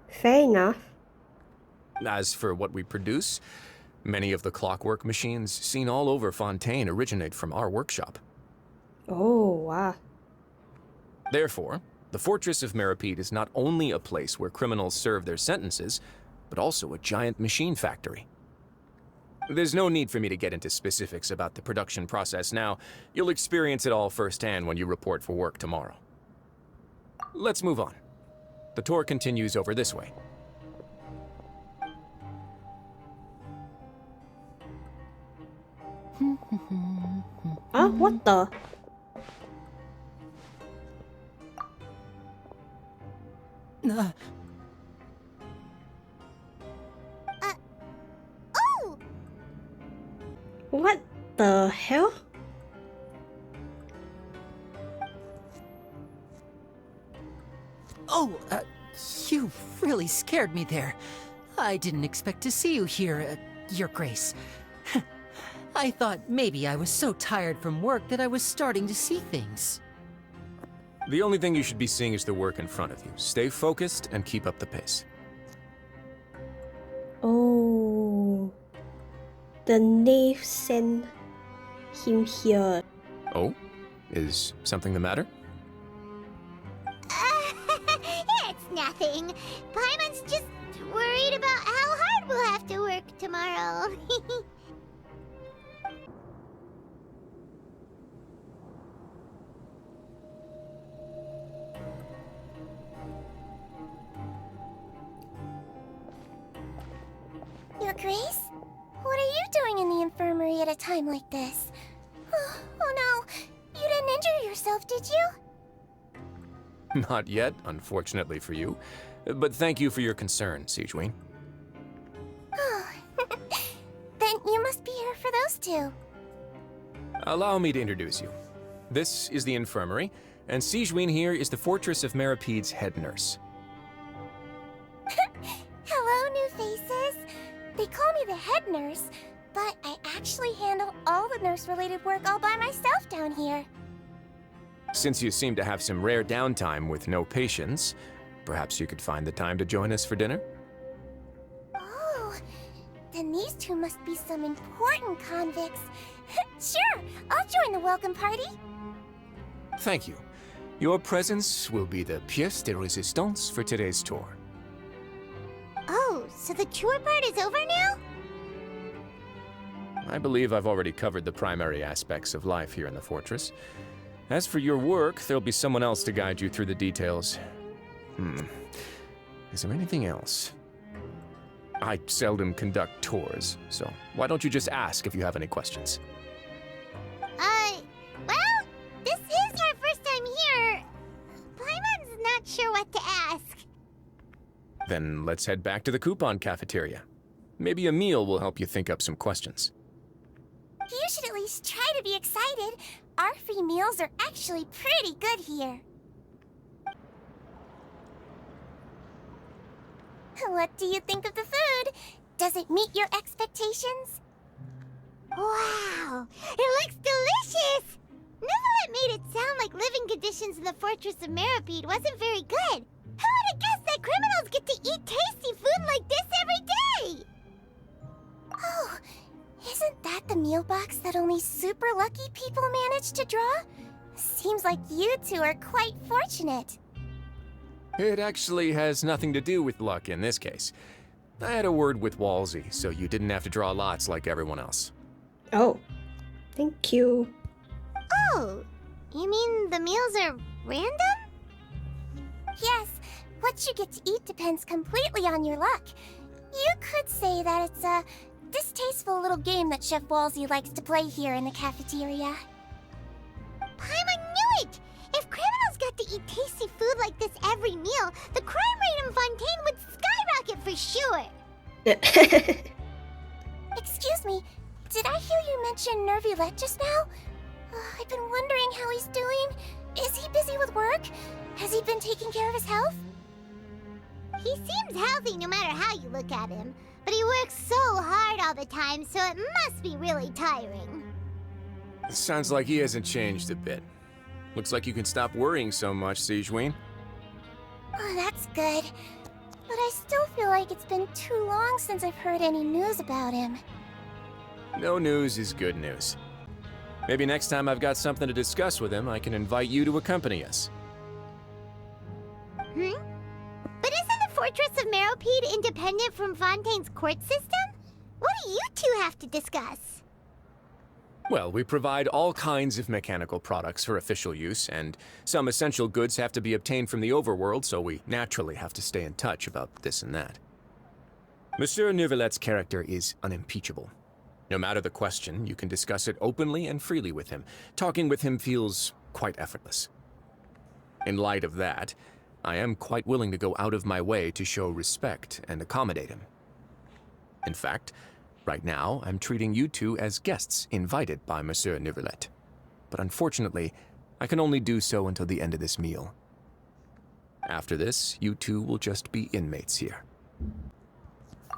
Fair enough.
As for what we produce, many of the clockwork machines seen all over Fontaine originate from our workshop.
Oh, wow.
Therefore, the Fortress of Meropide is not only a place where criminals serve their sentences, but also a giant machine factory. There's no need for me to get into specifics about the production process now. You'll experience it all firsthand when you report for work tomorrow. Let's move on. The tour continues over this way.
What the? What the hell?
Oh, you really scared me there. I didn't expect to see you here, Your Grace. I thought maybe I was so tired from work that I was starting to see things.
The only thing you should be seeing is the work in front of you. Stay focused and keep up the pace.
Oh. The knave sent him here.
Oh? Is something the matter?
It's nothing. Paimon's just worried about how hard we'll have to work tomorrow. Your Grace? What are you doing in the infirmary at a time like this? Oh no, you didn't injure yourself, did you?
Not yet, unfortunately for you. But thank you for your concern, Sigewinne.
Oh, then you must be here for those two.
Allow me to introduce you. This is the infirmary, and Sigewinne here is the Fortress of Meripede's head nurse.
Hello, new faces. They call me the head nurse, but I actually handle all the nurse-related work all by myself down here.
Since you seem to have some rare downtime with no patients, perhaps you could find the time to join us for dinner?
Oh, then these two must be some important convicts. Sure, I'll join the welcome party.
Thank you. Your presence will be the pièce de résistance for today's tour.
Oh, so the tour part is over now?
I believe I've already covered the primary aspects of life here in the fortress. As for your work, there'll be someone else to guide you through the details. Is there anything else? I seldom conduct tours, so why don't you just ask if you have any questions?
Well, this is our first time here. Paimon's not sure what to ask.
Then let's head back to the coupon cafeteria. Maybe a meal will help you think up some questions.
You should at least try to be excited. Our free meals are actually pretty good here. What do you think of the food? Does it meet your expectations? Wow, it looks delicious! Neuvillettte made it sound like living conditions in the Fortress of Meripede wasn't very good. Who would have guessed that criminals get to eat tasty food like this every day? Oh, isn't that the meal box that only super lucky people manage to draw? Seems like you two are quite fortunate.
It actually has nothing to do with luck in this case. I had a word with Wriothesley, so you didn't have to draw lots like everyone else.
Oh, thank you.
Oh, you mean the meals are random? Yes, what you get to eat depends completely on your luck. You could say that it's a distasteful little game that Chef Wriothesley likes to play here in the cafeteria. Paimon knew it! If criminals got to eat tasty food like this every meal, the crime rate in Fontaine would skyrocket for sure. Excuse me, did I hear you mention Neuvillettte just now? I've been wondering how he's doing. Is he busy with work? Has he been taking care of his health? He seems healthy no matter how you look at him, but he works so hard all the time, so it must be really tiring.
Sounds like he hasn't changed a bit. Looks like you can stop worrying so much, Sigewinne.
Oh, that's good. But I still feel like it's been too long since I've heard any news about him.
No news is good news. Maybe next time I've got something to discuss with him, I can invite you to accompany us.
But isn't the Fortress of Meripede independent from Fontaine's court system? What do you two have to discuss?
Well, we provide all kinds of mechanical products for official use, and some essential goods have to be obtained from the overworld, so we naturally have to stay in touch about this and that. Monsieur Neuvillette's character is unimpeachable. No matter the question, you can discuss it openly and freely with him. Talking with him feels quite effortless. In light of that, I am quite willing to go out of my way to show respect and accommodate him. In fact, Right now, I'm treating you two as guests invited by Monsieur Neuvillettte. But unfortunately, I can only do so until the end of this meal. After this, you two will just be inmates here.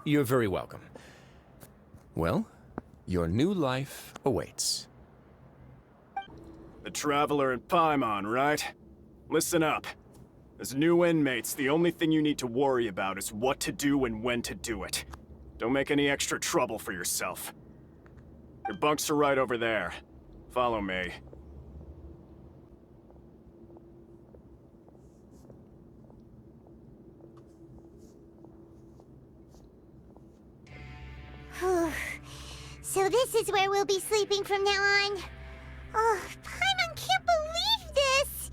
You're very welcome. Well, your new life awaits.
The Traveler and Paimon, right? Listen up. As new inmates, the only thing you need to worry about is what to do and when to do it. Don't make any extra trouble for yourself. Your bunks are right over there. Follow me.
So this is where we'll be sleeping from now on. Oh, Paimon can't believe this!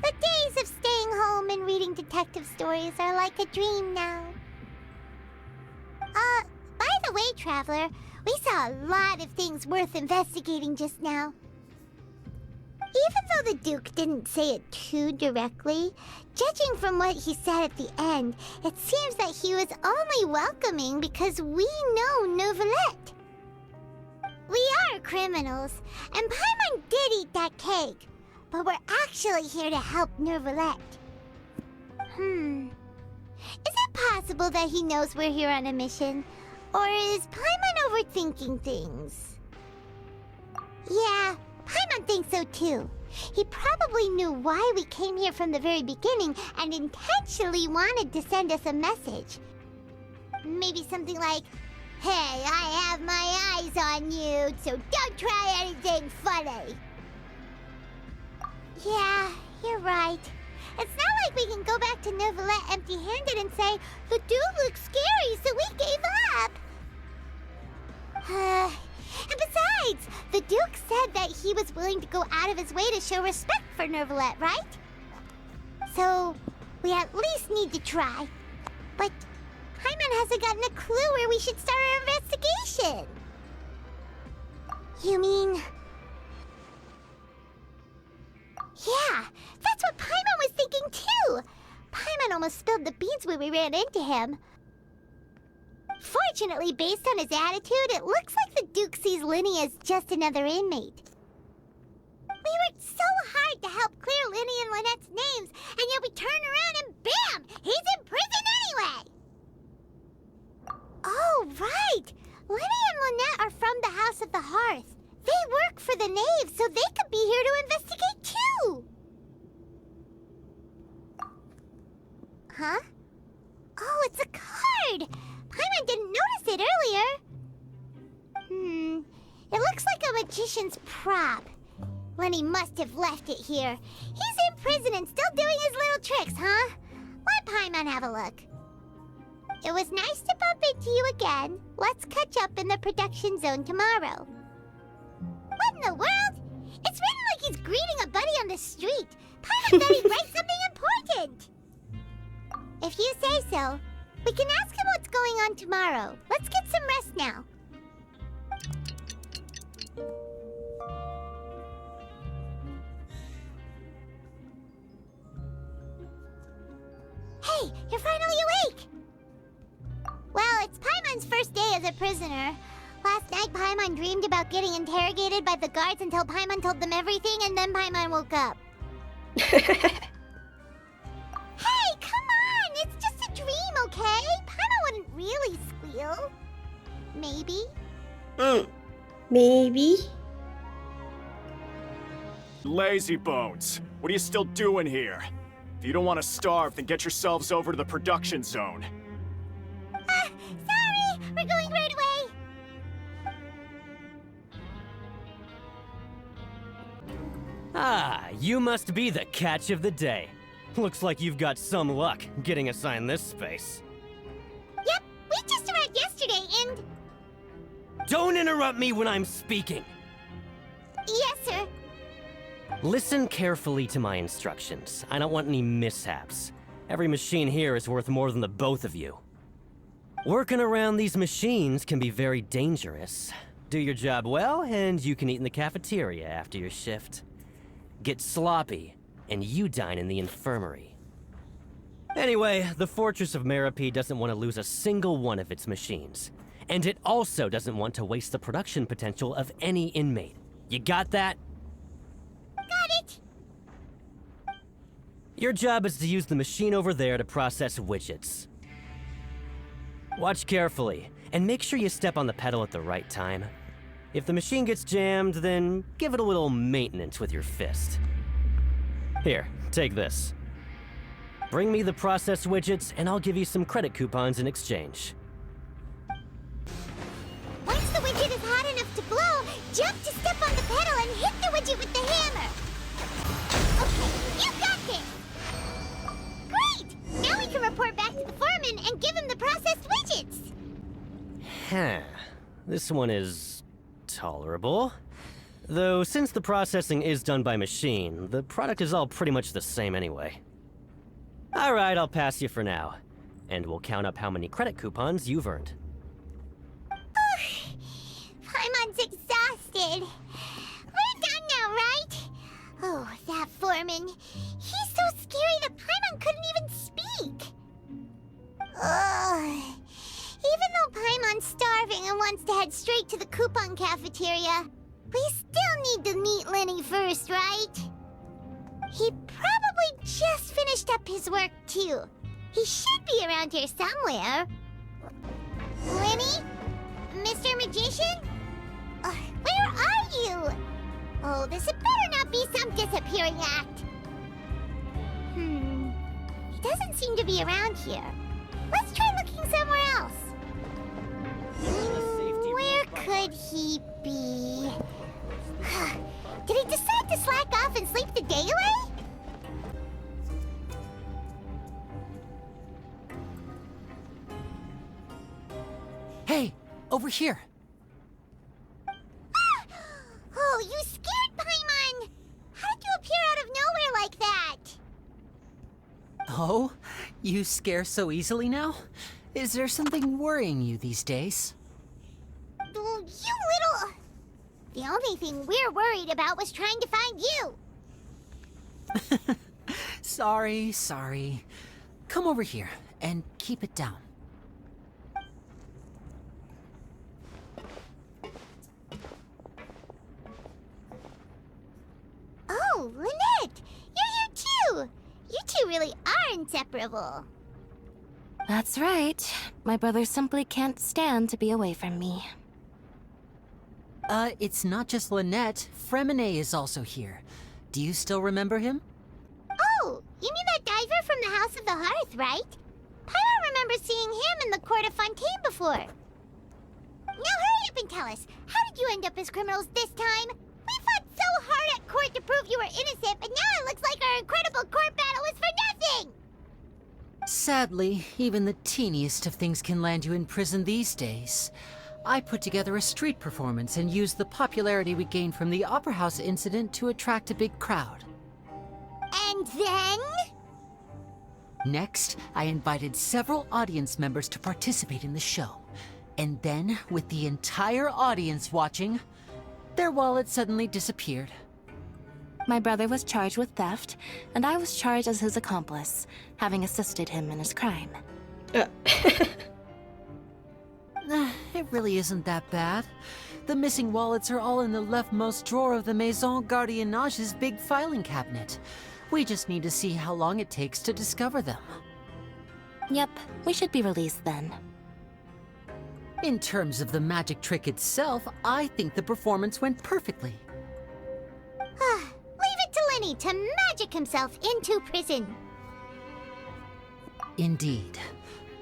The days of staying home and reading detective stories are like a dream now. By the way, Traveler, we saw a lot of things worth investigating just now. Even though the Duke didn't say it too directly, judging from what he said at the end, it seems that he was only welcoming because we know Neuvillettte. We are criminals, and Paimon did eat that cake, but we're actually here to help Neuvillettte. Is it possible that he knows we're here on a mission? Or is Paimon overthinking things? Yeah, Paimon thinks so too. He probably knew why we came here from the very beginning and intentionally wanted to send us a message. Maybe something like, "Hey, I have my eyes on you, so don't try anything funny." Yeah, you're right. It's not like we can go back to Neuvillettte empty-handed and say, "The dude looks scary, so we gave up." And besides, the Duke said that he was willing to go out of his way to show respect for Neuvillettte, right? So, we at least need to try. But Paimon hasn't gotten a clue where we should start our investigation. You mean... Yeah, that's what Paimon was thinking too! Paimon almost spilled the beans when we ran into him. Fortunately, based on his attitude, it looks like the Duke sees Lyney as just another inmate. We worked so hard to help clear Lyney and Lynette's names, and yet we turn around and bam! He's in prison anyway! Oh, right! Lyney and Lynette are from the House of the Hearth. They work for the Knave, so they could be here to investigate too! Huh? Oh, it's a card! Paimon didn't notice it earlier. It looks like a magician's prop. Lyney must have left it here. He's in prison and still doing his little tricks, huh? Let Paimon have a look. It was nice to bump into you again. Let's catch up in the production zone tomorrow. What in the world? It's written like he's greeting a buddy on the street. Paimon thought he'd write something important. If you say so, we can ask him what's going on tomorrow. Let's get some rest now. Hey, you're finally awake! Well, it's Paimon's first day as a prisoner. Last night, Paimon dreamed about getting interrogated by the guards until Paimon told them everything, and then Paimon woke up. Hey, come on! It's just a dream, okay? Paimon wouldn't really squeal. Maybe?
Maybe?
Lazy bones. What are you still doing here? If you don't want to starve, then get yourselves over to the production zone.
Sorry! We're going right away!
Ah, you must be the catch of the day. Looks like you've got some luck getting assigned this space.
Yep, we just arrived yesterday and...
Don't interrupt me when I'm speaking!
Yes, sir.
Listen carefully to my instructions. I don't want any mishaps. Every machine here is worth more than the both of you. Working around these machines can be very dangerous. Do your job well, and you can eat in the cafeteria after your shift. Get sloppy, and you dine in the infirmary. Anyway, the Fortress of Meropide doesn't want to lose a single one of its machines. And it also doesn't want to waste the production potential of any inmate. You got that?
Got it!
Your job is to use the machine over there to process widgets. Watch carefully, and make sure you step on the pedal at the right time. If the machine gets jammed, then give it a little maintenance with your fist. Here, take this. Bring me the processed widgets, and I'll give you some credit coupons in exchange.
Once the widget is hot enough to blow, jump to step on the pedal and hit the widget with the hammer. Okay, you got this! Great! Now we can report back to the foreman and give him the processed widgets!
Huh. This one is tolerable. Though since the processing is done by machine, the product is all pretty much the same anyway. Alright, I'll pass you for now. And we'll count up how many credit coupons you've earned.
Paimon's exhausted. We're done now, right? Oh, that foreman. He's so scary that Paimon couldn't even speak. Ugh. Even though Paimon's starving and wants to head straight to the coupon cafeteria, we still need to meet Lyney first, right? He probably just finished up his work, too. He should be around here somewhere. Lyney? Mr. Magician? Where are you? Oh, this had better not be some disappearing act. He doesn't seem to be around here. Let's try looking somewhere else. Where could he be? Did he decide to slack off and sleep the day away?
Hey, over here.
Oh, you scared Paimon! How did you appear out of nowhere like that?
Oh, you scare so easily now? Is there something worrying you these days?
You little... The only thing we're worried about was trying to find you.
Sorry. Come over here and keep it down.
Oh, Lynette! You're here too! You two really are inseparable.
That's right. My brother simply can't stand to be away from me.
It's not just Lynette. Fremine is also here. Do you still remember him?
Oh, you mean that diver from the House of the Hearth, right? Pyro remembers seeing him in the court of Fontaine before. Now hurry up and tell us, how did you end up as criminals this time? We fought so hard at court to prove you were innocent, but now it looks like our incredible court battle was for nothing!
Sadly, even the teeniest of things can land you in prison these days. I put together a street performance and used the popularity we gained from the Opera House incident to attract a big crowd.
And then?
Next, I invited several audience members to participate in the show. And then, with the entire audience watching, their wallet suddenly disappeared.
My brother was charged with theft, and I was charged as his accomplice, having assisted him in his crime.
It really isn't that bad. The missing wallets are all in the leftmost drawer of the Maison Gardiennage's big filing cabinet. We just need to see how long it takes to discover them.
Yep, we should be released then.
In terms of the magic trick itself, I think the performance went perfectly.
Leave it to Lyney to magic himself into prison.
Indeed.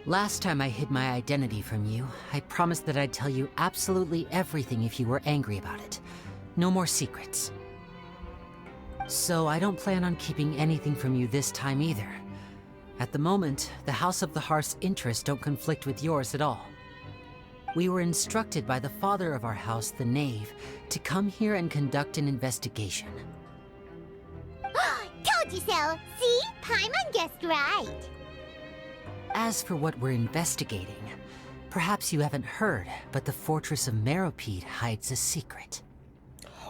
Last time I hid my identity from you, I promised that I'd tell you absolutely everything if you were angry about it. No more secrets. So I don't plan on keeping anything from you this time either. At the moment, the House of the Hearth's interests don't conflict with yours at all. We were instructed by the father of our house, the Knave, to come here and conduct an investigation.
Told you so! See? Paimon guessed right.
As for what we're investigating, perhaps you haven't heard, but the fortress of Meropide hides a secret.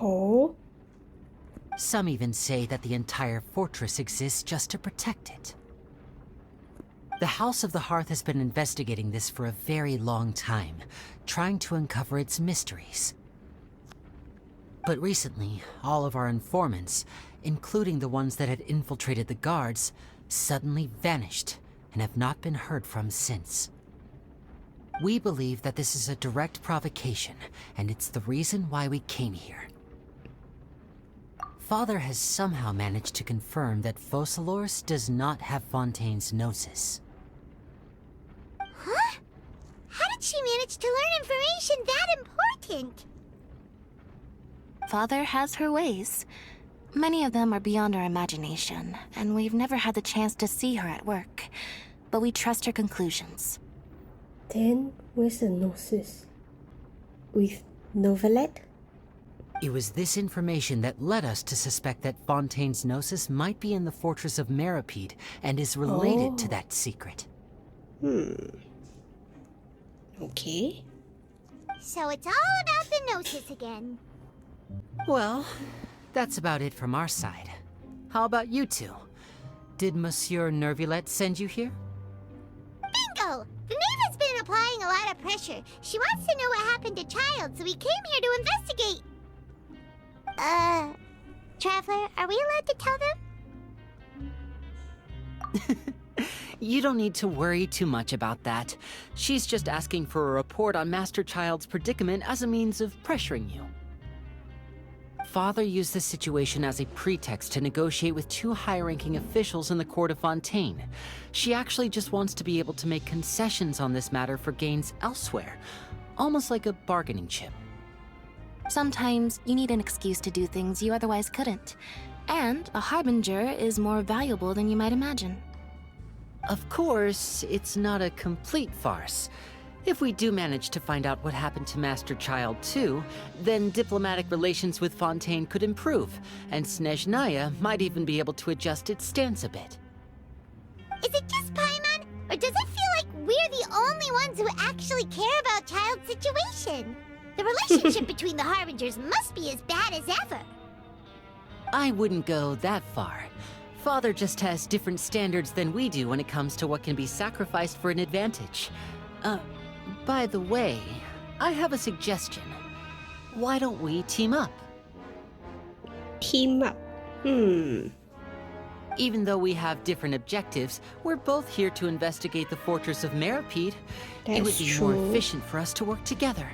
Oh?
Some even say that the entire fortress exists just to protect it. The House of the Hearth has been investigating this for a very long time, trying to uncover its mysteries. But recently, all of our informants, including the ones that had infiltrated the guards, suddenly vanished and have not been heard from since. We believe that this is a direct provocation, and it's the reason why we came here. Father has somehow managed to confirm that Focalors does not have Fontaine's Gnosis.
Huh? How did she manage to learn information that important?
Father has her ways. Many of them are beyond our imagination, and we've never had the chance to see her at work. But we trust her conclusions.
Then, where's the Gnosis? With Neuvillettte?
It was this information that led us to suspect that Fontaine's Gnosis might be in the fortress of Meropide and is related to that secret.
Okay.
So it's all about the Gnosis again.
Well, that's about it from our side. How about you two? Did Monsieur Neuvillettte send you here?
Bingo! The Knave has been applying a lot of pressure. She wants to know what happened to Childe, so we came here to investigate. Traveler, are we allowed to tell them?
You don't need to worry too much about that. She's just asking for a report on Master Childe's predicament as a means of pressuring you. Father used this situation as a pretext to negotiate with two high-ranking officials in the court of Fontaine. She actually just wants to be able to make concessions on this matter for gains elsewhere, almost like a bargaining chip.
Sometimes you need an excuse to do things you otherwise couldn't. And a harbinger is more valuable than you might imagine.
Of course, it's not a complete farce. If we do manage to find out what happened to Master Childe too, then diplomatic relations with Fontaine could improve, and Snezhnaya might even be able to adjust its stance a bit.
Is it just Paimon, or does it feel like we're the only ones who actually care about Childe's situation? The relationship between the Harbingers must be as bad as ever.
I wouldn't go that far. Father just has different standards than we do when it comes to what can be sacrificed for an advantage. By the way, I have a suggestion. Why don't we team up?
Team up.
Even though we have different objectives, we're both here to investigate the fortress of Meropide. It would be more efficient for us to work together.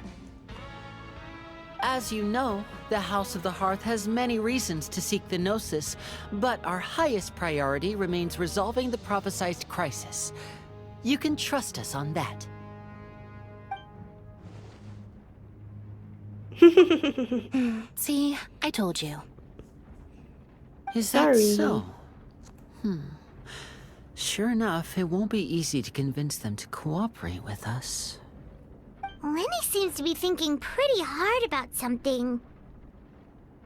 As you know, the House of the Hearth has many reasons to seek the Gnosis, but our highest priority remains resolving the prophesized crisis. You can trust us on that.
See, I told you.
Is that so? Sure enough, it won't be easy to convince them to cooperate with us.
Lyney seems to be thinking pretty hard about something.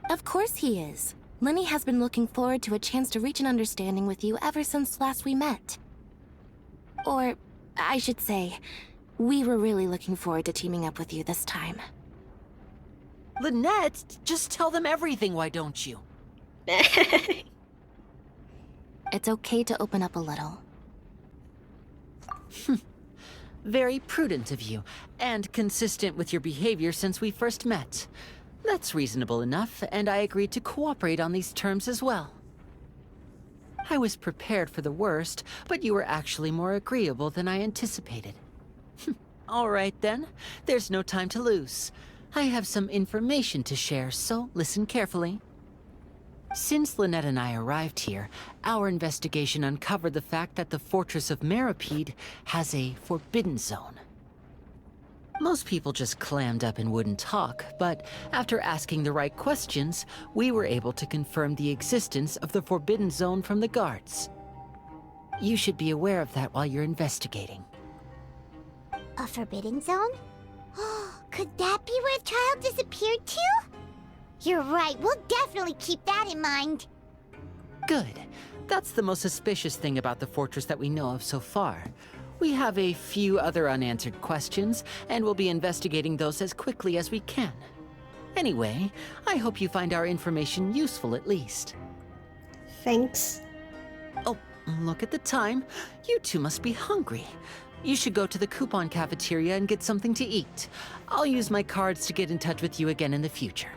Of course he is. Lyney has been looking forward to a chance to reach an understanding with you ever since last we met. Or, I should say, we were really looking forward to teaming up with you this time.
Lynette, just tell them everything, why don't you?
It's okay to open up a little.
Very prudent of you, and consistent with your behavior since we first met. That's reasonable enough, and I agreed to cooperate on these terms as well. I was prepared for the worst, but you were actually more agreeable than I anticipated. All right then, there's no time to lose. I have some information to share, so listen carefully. Since Lynette and I arrived here, our investigation uncovered the fact that the fortress of Meropide has a forbidden zone. Most people just clammed up and wouldn't talk, but after asking the right questions, we were able to confirm the existence of the forbidden zone from the guards. You should be aware of that while you're investigating.
A forbidden zone? Could that be where Childe disappeared to? You're right, we'll definitely keep that in mind.
Good. That's the most suspicious thing about the fortress that we know of so far. We have a few other unanswered questions, and we'll be investigating those as quickly as we can. Anyway, I hope you find our information useful at least.
Thanks.
Oh, Look at the time. You two must be hungry. You should go to the coupon cafeteria and get something to eat. I'll use my cards to get in touch with you again in the future.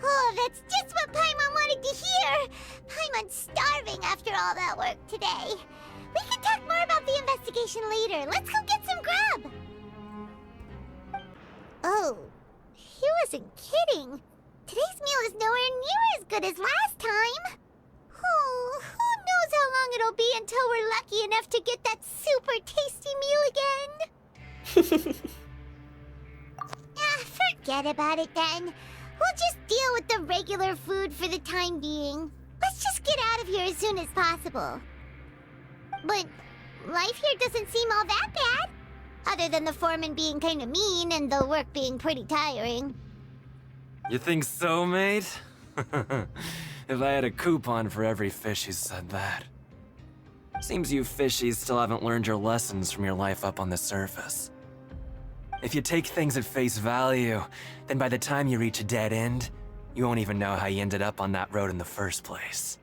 Oh, that's just what Paimon wanted to hear! Paimon's starving after all that work today. We can talk more about the investigation later. Let's go get some grub! Oh, he wasn't kidding. Today's meal is nowhere near as good as last time. Oh, who knows how long it'll be until we're lucky enough to get that super tasty meal again? Forget about it then. We'll just deal with the regular food for the time being. Let's just get out of here as soon as possible. But life here doesn't seem all that bad. Other than the foreman being kind of mean and the work being pretty tiring.
You think so, mate? If I had a coupon for every fish who said that. Seems you fishies still haven't learned your lessons from your life up on the surface. If you take things at face value, then by the time you reach a dead end, you won't even know how you ended up on that road in the first place.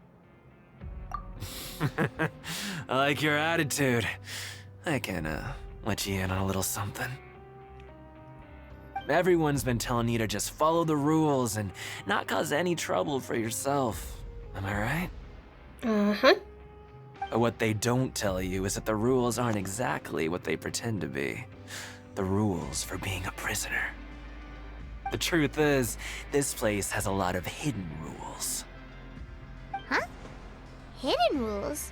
I like your attitude. I can, let you in on a little something. Everyone's been telling you to just follow the rules and not cause any trouble for yourself. Am I right?
Uh-huh.
But what they don't tell you is that the rules aren't exactly what they pretend to be. The rules for being a prisoner. The truth is, this place has a lot of hidden rules.
Huh? Hidden rules?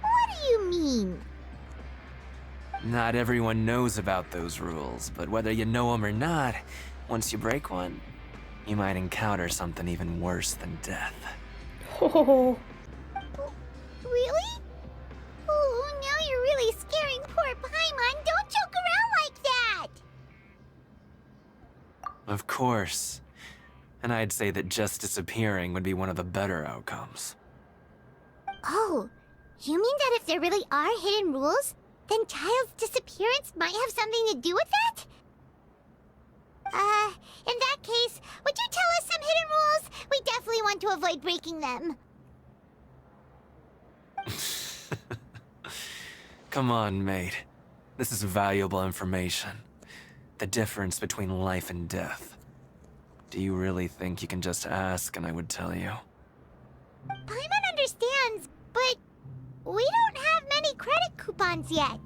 What do you mean?
Not everyone knows about those rules, but whether you know them or not, once you break one, you might encounter something even worse than death.
Oh.
Really? Oh, now you're really scaring poor Paimon. Don't joke around like that!
Of course. And I'd say that just disappearing would be one of the better outcomes.
Oh, you mean that if there really are hidden rules, then Childe's disappearance might have something to do with that? In that case, would you tell us some hidden rules? We definitely want to avoid breaking them.
Come on, mate. This is valuable information. The difference between life and death. Do you really think you can just ask and I would tell you?
Paimon understands, but we don't have many credit coupons yet.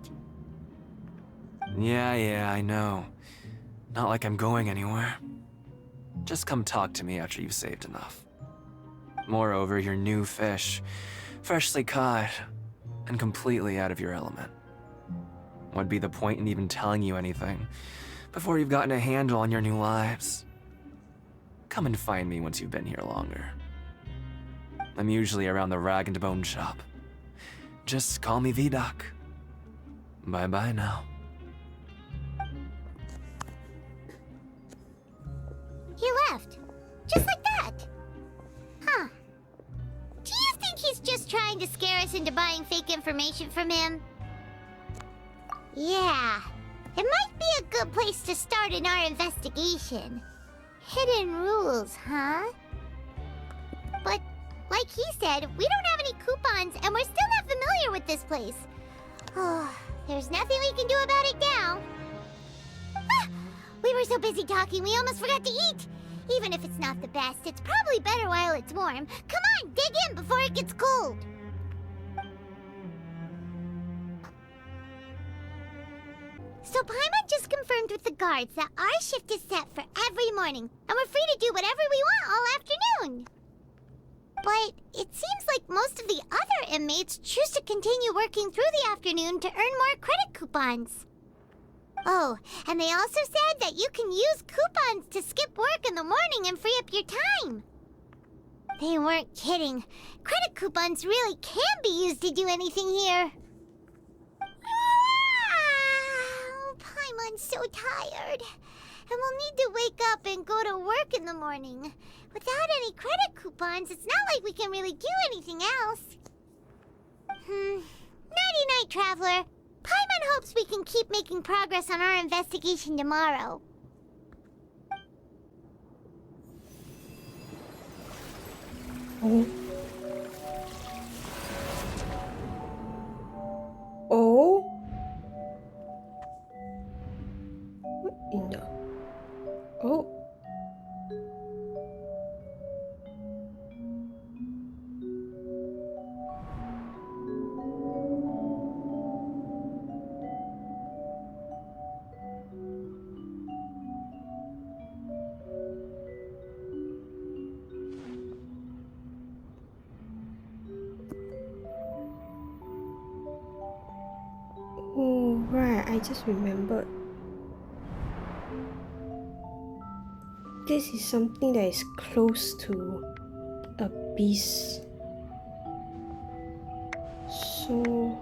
Yeah, I know. Not like I'm going anywhere. Just come talk to me after you've saved enough. Moreover, you're new fish, freshly caught, and completely out of your element. What'd be the point in even telling you anything before you've gotten a handle on your new lives? Come and find me once you've been here longer. I'm usually around the rag and bone shop. Just call me V-Doc. Bye-bye now.
He left. Just like that. Huh. Do you think he's just trying to scare us into buying fake information from him? Yeah. It might be a good place to start in our investigation. Hidden rules, huh? But, like he said, we don't have any coupons and we're still not familiar with this place. Oh, there's nothing we can do about it now. Ah! We were so busy talking, we almost forgot to eat. Even if it's not the best, it's probably better while it's warm. Come on, dig in before it gets cold. So Paimon just confirmed with the guards that our shift is set for every morning, and we're free to do whatever we want all afternoon. But it seems like most of the other inmates choose to continue working through the afternoon to earn more credit coupons. Oh, and they also said that you can use coupons to skip work in the morning and free up your time. They weren't kidding. Credit coupons really can be used to do anything here. Paimon's so tired. And we'll need to wake up and go to work in the morning. Without any credit coupons, it's not like we can really do anything else. Nighty-night, Traveler. Paimon hopes we can keep making progress on our investigation tomorrow.
Oh. Oh, right, I just remembered. This is something that is close to a beast. So,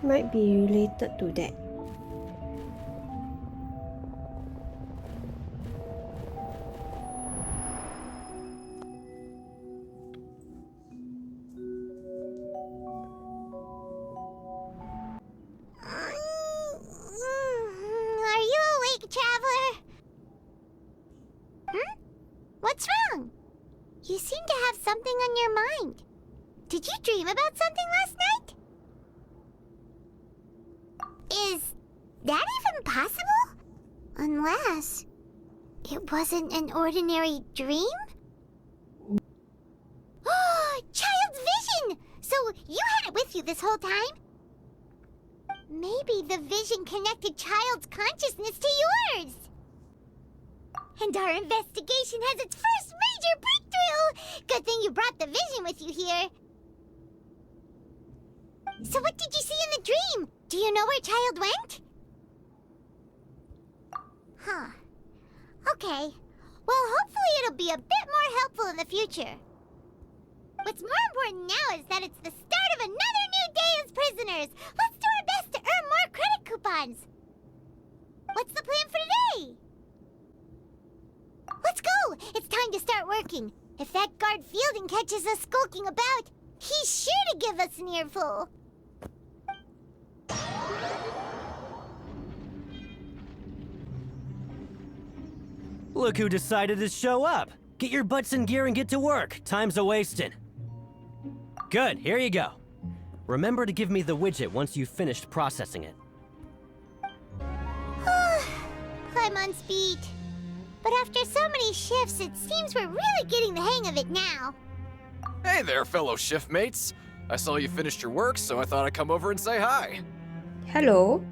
might be related to that.
Are you awake, traveler? What's wrong? You seem to have something on your mind. Did you dream about something last night? Is that even possible? Unless it wasn't an ordinary dream? Oh, Child's vision! So you had it with you this whole time? Maybe the vision connected Child's consciousness to yours. And our investigation has its first major breakthrough! Good thing you brought the vision with you here. So what did you see in the dream? Do you know where Child went? Huh. Okay. Well, hopefully it'll be a bit more helpful in the future. What's more important now is that it's the start of another new day as prisoners. Let's do our best to earn more credit coupons. What's the plan for today? Let's go! It's time to start working. If that guard Fielding catches us skulking about, he's sure to give us an earful.
Look who decided to show up. Get your butts in gear and get to work. Time's a-wasting. Good, here you go. Remember to give me the widget once you've finished processing it.
I'm on speed. But after so many shifts, it seems we're really getting the hang of it now.
Hey there, fellow shift mates. I saw you finished your work, so I thought I'd come over and say hi.
Hello?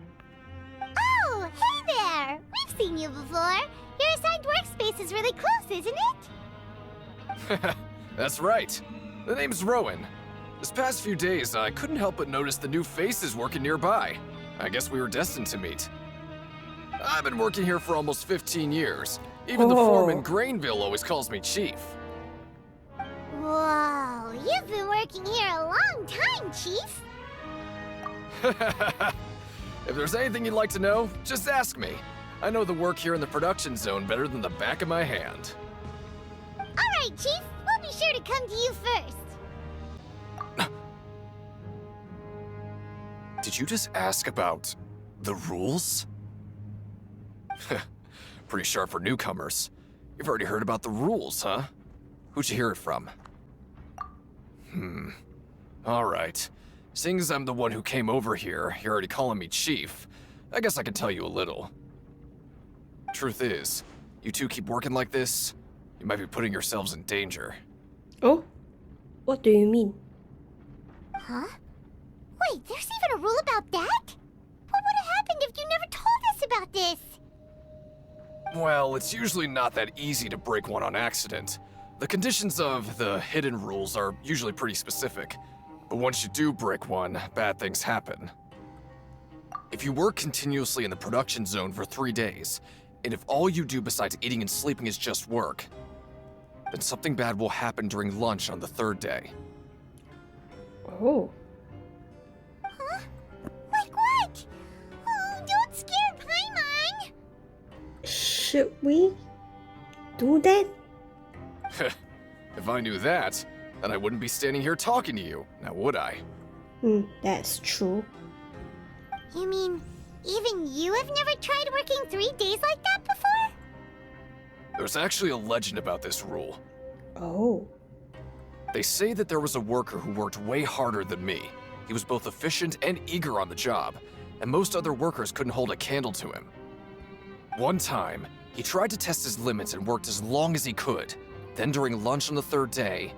Oh, hey there! We've seen you before. Your assigned workspace is really close, isn't it?
That's right. The name's Rowan. This past few days, I couldn't help but notice the new faces working nearby. I guess we were destined to meet. I've been working here for almost 15 years. Even the foreman Grainville always calls me Chief.
Whoa, you've been working here a long time, Chief.
If there's anything you'd like to know, just ask me. I know the work here in the production zone better than the back of my hand.
All right, Chief. We'll be sure to come to you first.
Did you just ask about the rules? Pretty sharp for newcomers. You've already heard about the rules, huh? Who'd you hear it from? All right. Seeing as I'm the one who came over here, you're already calling me Chief. I guess I can tell you a little. Truth is, you two keep working like this, you might be putting yourselves in danger.
Oh? What do you mean?
Huh? Wait, there's even a rule about that? What would have happened if you never told us about this?
Well, it's usually not that easy to break one on accident. The conditions of the hidden rules are usually pretty specific. But once you do break one, bad things happen. If you work continuously in the production zone for 3 days, and if all you do besides eating and sleeping is just work, then something bad will happen during lunch on the 3rd day.
Oh.
Huh? Like what? Oh, don't scare Paimon!
Should we do that?
If I knew that, then I wouldn't be standing here talking to you, now would I?
That's true.
You mean, even you have never tried working 3 days like that before?
There's actually a legend about this rule.
Oh.
They say that there was a worker who worked way harder than me. He was both efficient and eager on the job, and most other workers couldn't hold a candle to him.
One time, he tried to test his limits and worked as long as he could. Then during lunch on the third day,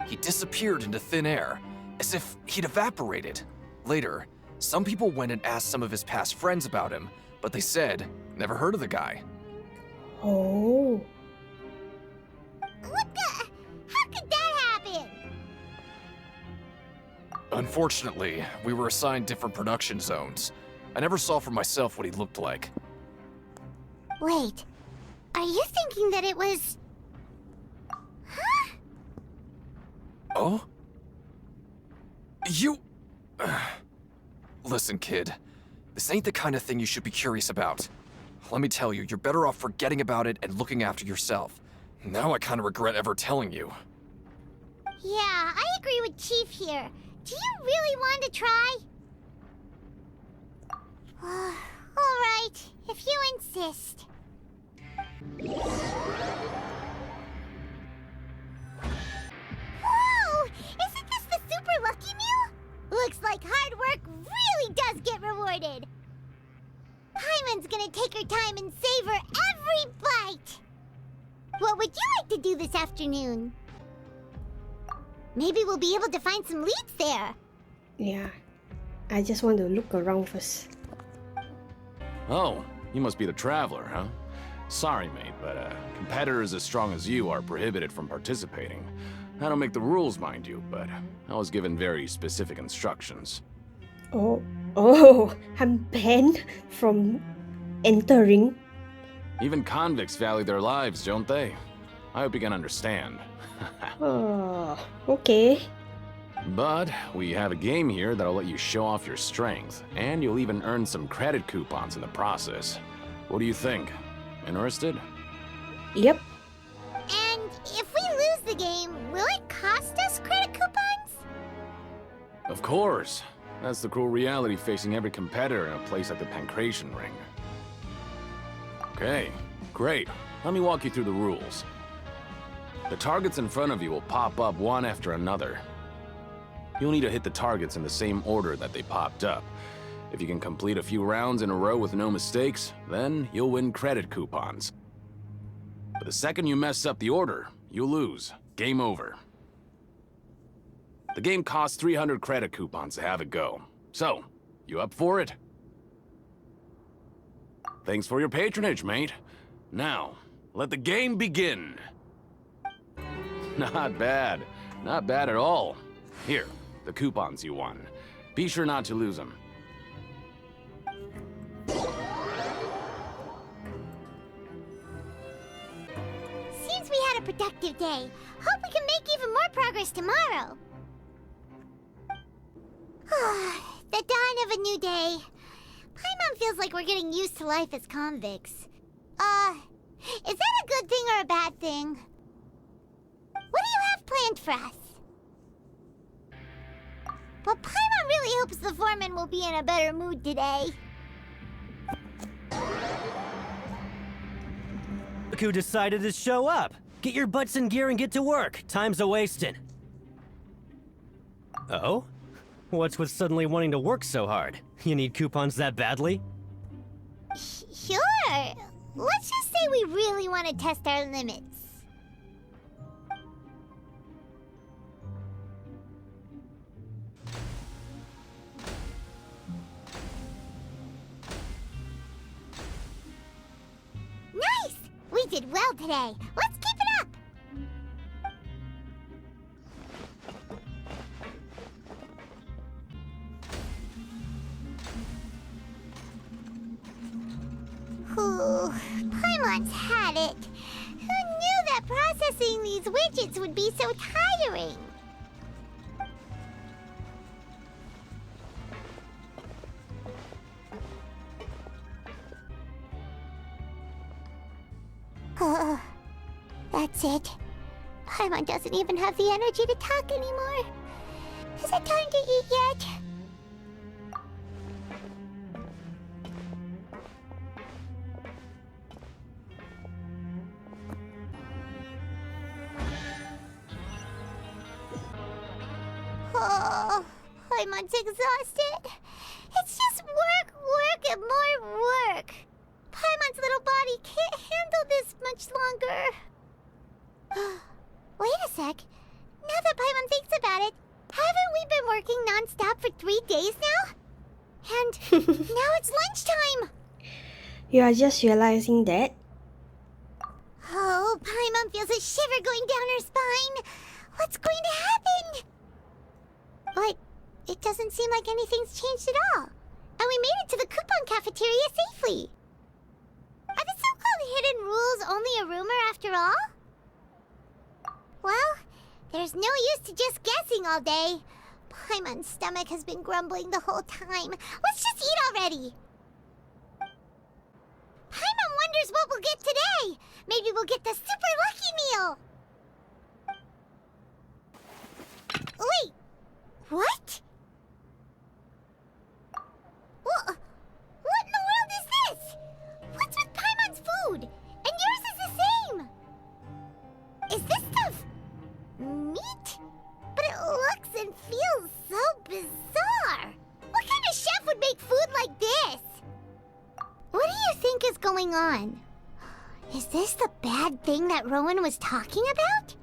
he disappeared into thin air, as if he'd evaporated. Later, some people went and asked some of his past friends about him, but they said, never heard of the guy.
Oh.
What the? How could that happen?
Unfortunately, we were assigned different production zones. I never saw for myself what he looked like.
Wait, are you thinking that it was... Huh?
Oh? You... Listen, kid. This ain't the kind of thing you should be curious about. Let me tell you, you're better off forgetting about it and looking after yourself. Now I kind of regret ever telling you.
Yeah, I agree with Chief here. Do you really want to try? Alright, if you insist. Whoa! Isn't this the super lucky meal? Looks like hard work really does get rewarded. Paimon's gonna take her time and savor every bite. What would you like to do this afternoon? Maybe we'll be able to find some leads there.
Yeah. I just want to look around first.
Oh, you must be the Traveler, huh? Sorry, mate, but competitors as strong as you are prohibited from participating. I don't make the rules, mind you, but I was given very specific instructions.
Oh, I'm banned from entering.
Even convicts value their lives, don't they? I hope you can understand.
Oh, okay.
But we have a game here that'll let you show off your strength, and you'll even earn some credit coupons in the process. What do you think? Interested?
Yep.
And if we lose the game, will it cost us credit coupons?
Of course. That's the cruel reality facing every competitor in a place like the Pancration Ring. Okay, great. Let me walk you through the rules. The targets in front of you will pop up one after another. You'll need to hit the targets in the same order that they popped up. If you can complete a few rounds in a row with no mistakes, then you'll win credit coupons. But the second you mess up the order, you lose. Game over. The game costs 300 credit coupons to have it go. So, you up for it? Thanks for your patronage, mate. Now, let the game begin. Not bad. Not bad at all. Here, the coupons you won. Be sure not to lose them.
Seems we had a productive day. Hope we can make even more progress tomorrow. The dawn of a new day. Paimon feels like we're getting used to life as convicts. Is that a good thing or a bad thing? What do you have planned for us? But Paimon really hopes the foreman will be in a better mood today.
Look who decided to show up. Get your butts in gear and get to work. Time's a-wasting. Oh? What's with suddenly wanting to work so hard? You need coupons that badly?
Sure. Let's just say we really want to test our limits. Nice! We did well today. Let's keep it up! Paimon's had it. Who knew that processing these widgets would be so tiring? That's it. Paimon doesn't even have the energy to talk anymore. Is it time to eat yet? Oh, Paimon's exhausted. It's just work, and more work. Paimon's longer. Wait a sec. Now that Paimon thinks about it, haven't we been working non-stop for 3 days now? And now it's lunchtime!
You are just realizing that?
Oh, Paimon feels a shiver going down her spine. What's going to happen? But it doesn't seem like anything's changed at all. And we made it to the coupon cafeteria safely. Are the so-called hidden rules only a rumor after all? Well, there's no use to just guessing all day. Paimon's stomach has been grumbling the whole time. Let's just eat already. Paimon wonders what we'll get today. Maybe we'll get the super lucky meal. Wait, what? What in the world is this? What's with Paimon's food? And yours is the same. Is this stuff meat? But it looks and feels so bizarre. What kind of chef would make food like this? What do you think is going on? Is this the bad thing that Rowan was talking about?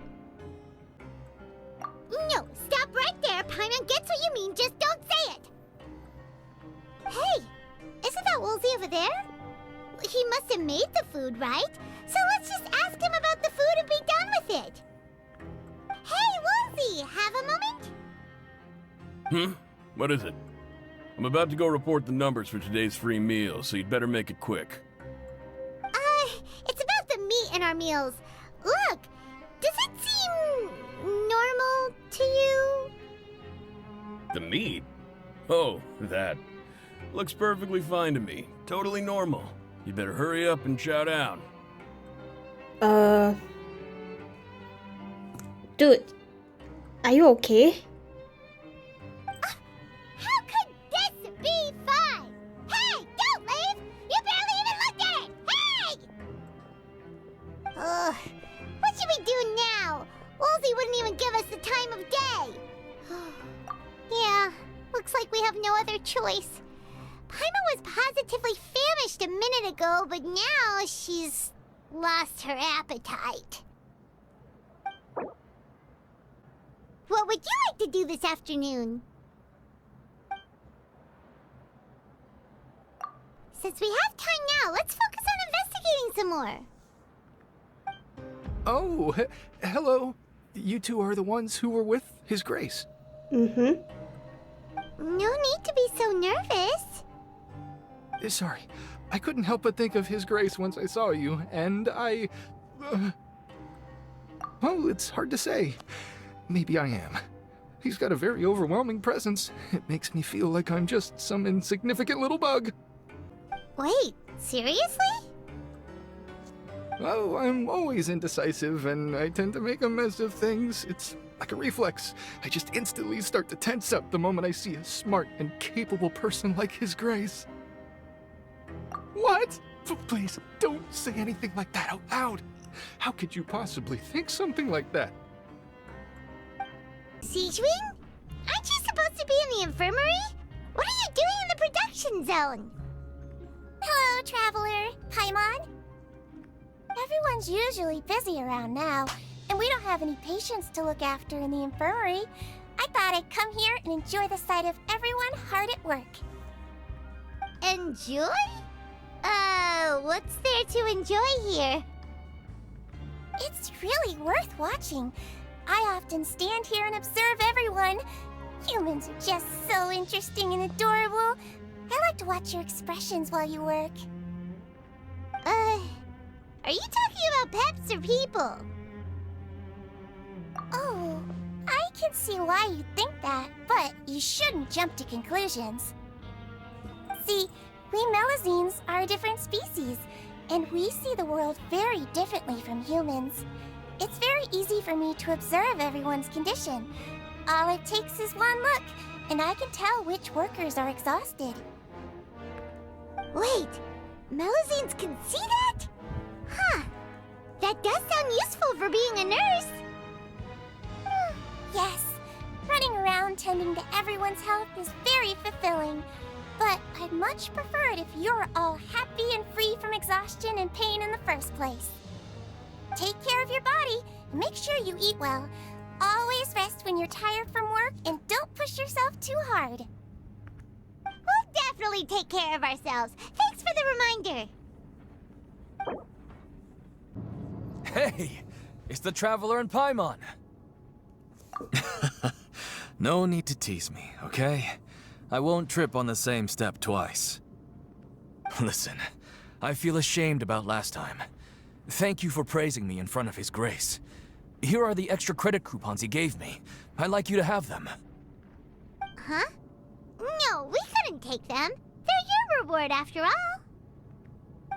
No, stop right there. Paimon gets what you mean, just don't say it. Hey, isn't that Woolsey over there? He must have made the food, right? So let's just ask him about the food and be done with it. Hey, Woolsey, have a moment?
What is it? I'm about to go report the numbers for today's free meal, so you'd better make it quick.
It's about the meat in our meals. Look, does it seem normal to you?
The meat? Oh, that. Looks perfectly fine to me. Totally normal. You better hurry up and chow down.
Dude, are you okay?
How could this be fine? Hey, don't leave! You barely even looked at it! Hey! What should we do now? Woolsey wouldn't even give us the time of day. Yeah, looks like we have no other choice. Paimon was positively famished a minute ago, but now she's lost her appetite. What would you like to do this afternoon? Since we have time now, let's focus on investigating some more.
Oh, hello. You two are the ones who were with His Grace.
Mm-hmm.
No need to be so nervous.
Sorry, I couldn't help but think of His Grace once I saw you, and I... well, it's hard to say. Maybe I am. He's got a very overwhelming presence. It makes me feel like I'm just some insignificant little bug.
Wait, seriously?
Oh, I'm always indecisive, and I tend to make a mess of things. It's like a reflex. I just instantly start to tense up the moment I see a smart and capable person like His Grace. What? Please, don't say anything like that out loud. How could you possibly think something like that?
Sigewinne? Aren't you supposed to be in the infirmary? What are you doing in the production zone? Hello, Traveler. Paimon? Everyone's usually busy around now, and we don't have any patients to look after in the infirmary. I thought I'd come here and enjoy the sight of everyone hard at work. Enjoy? What's there to enjoy here? It's really worth watching. I often stand here and observe everyone. Humans are just so interesting and adorable. I like to watch your expressions while you work. Are you talking about pets or people? Oh, I can see why you think that, but you shouldn't jump to conclusions. See, we Melazines are a different species, and we see the world very differently from humans. It's very easy for me to observe everyone's condition. All it takes is one look, and I can tell which workers are exhausted. Wait, Melazines can see that? Huh, that does sound useful for being a nurse. Yes, running around tending to everyone's health is very fulfilling. But I'd much prefer it if you're all happy and free from exhaustion and pain in the first place. Take care of your body. Make sure you eat well. Always rest when you're tired from work, and don't push yourself too hard. We'll definitely take care of ourselves. Thanks for the reminder.
Hey! It's the Traveler and Paimon! No need to tease me, okay? I won't trip on the same step twice. Listen, I feel ashamed about last time. Thank you for praising me in front of His Grace. Here are the extra credit coupons he gave me. I'd like you to have them.
Huh? No, we couldn't take them. They're your reward after all.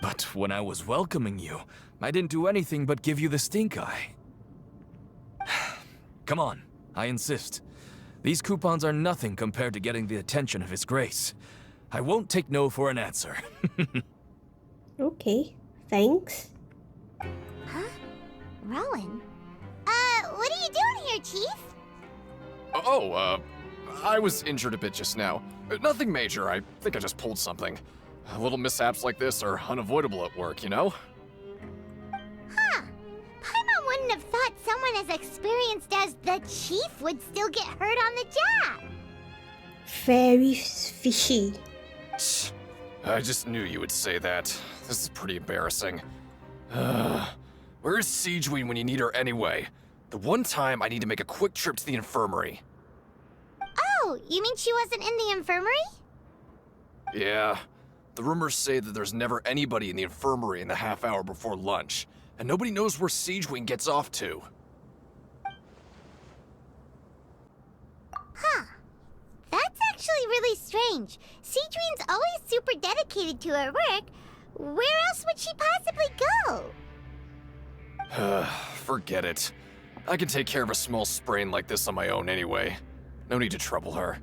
But when I was welcoming you, I didn't do anything but give you the stink eye. Come on, I insist. These coupons are nothing compared to getting the attention of His Grace. I won't take no for an answer.
Okay, thanks.
Huh? Rowan? What are you doing here, Chief?
I was injured a bit just now. Nothing major, I think I just pulled something. Little mishaps like this are unavoidable at work, you know?
Huh. Paimon wouldn't have thought someone as experienced as the Chief would still get hurt on the job.
Very fishy.
I just knew you would say that. This is pretty embarrassing. Where is Sigewinne when you need her anyway? The one time I need to make a quick trip to the infirmary.
Oh, you mean she wasn't in the infirmary?
Yeah. The rumors say that there's never anybody in the infirmary in the half hour before lunch, and nobody knows where Sigewinne gets off to.
Huh. That's actually really strange. Sigewinne's always super dedicated to her work. Where else would she possibly go?
Forget it. I can take care of a small sprain like this on my own anyway. No need to trouble her.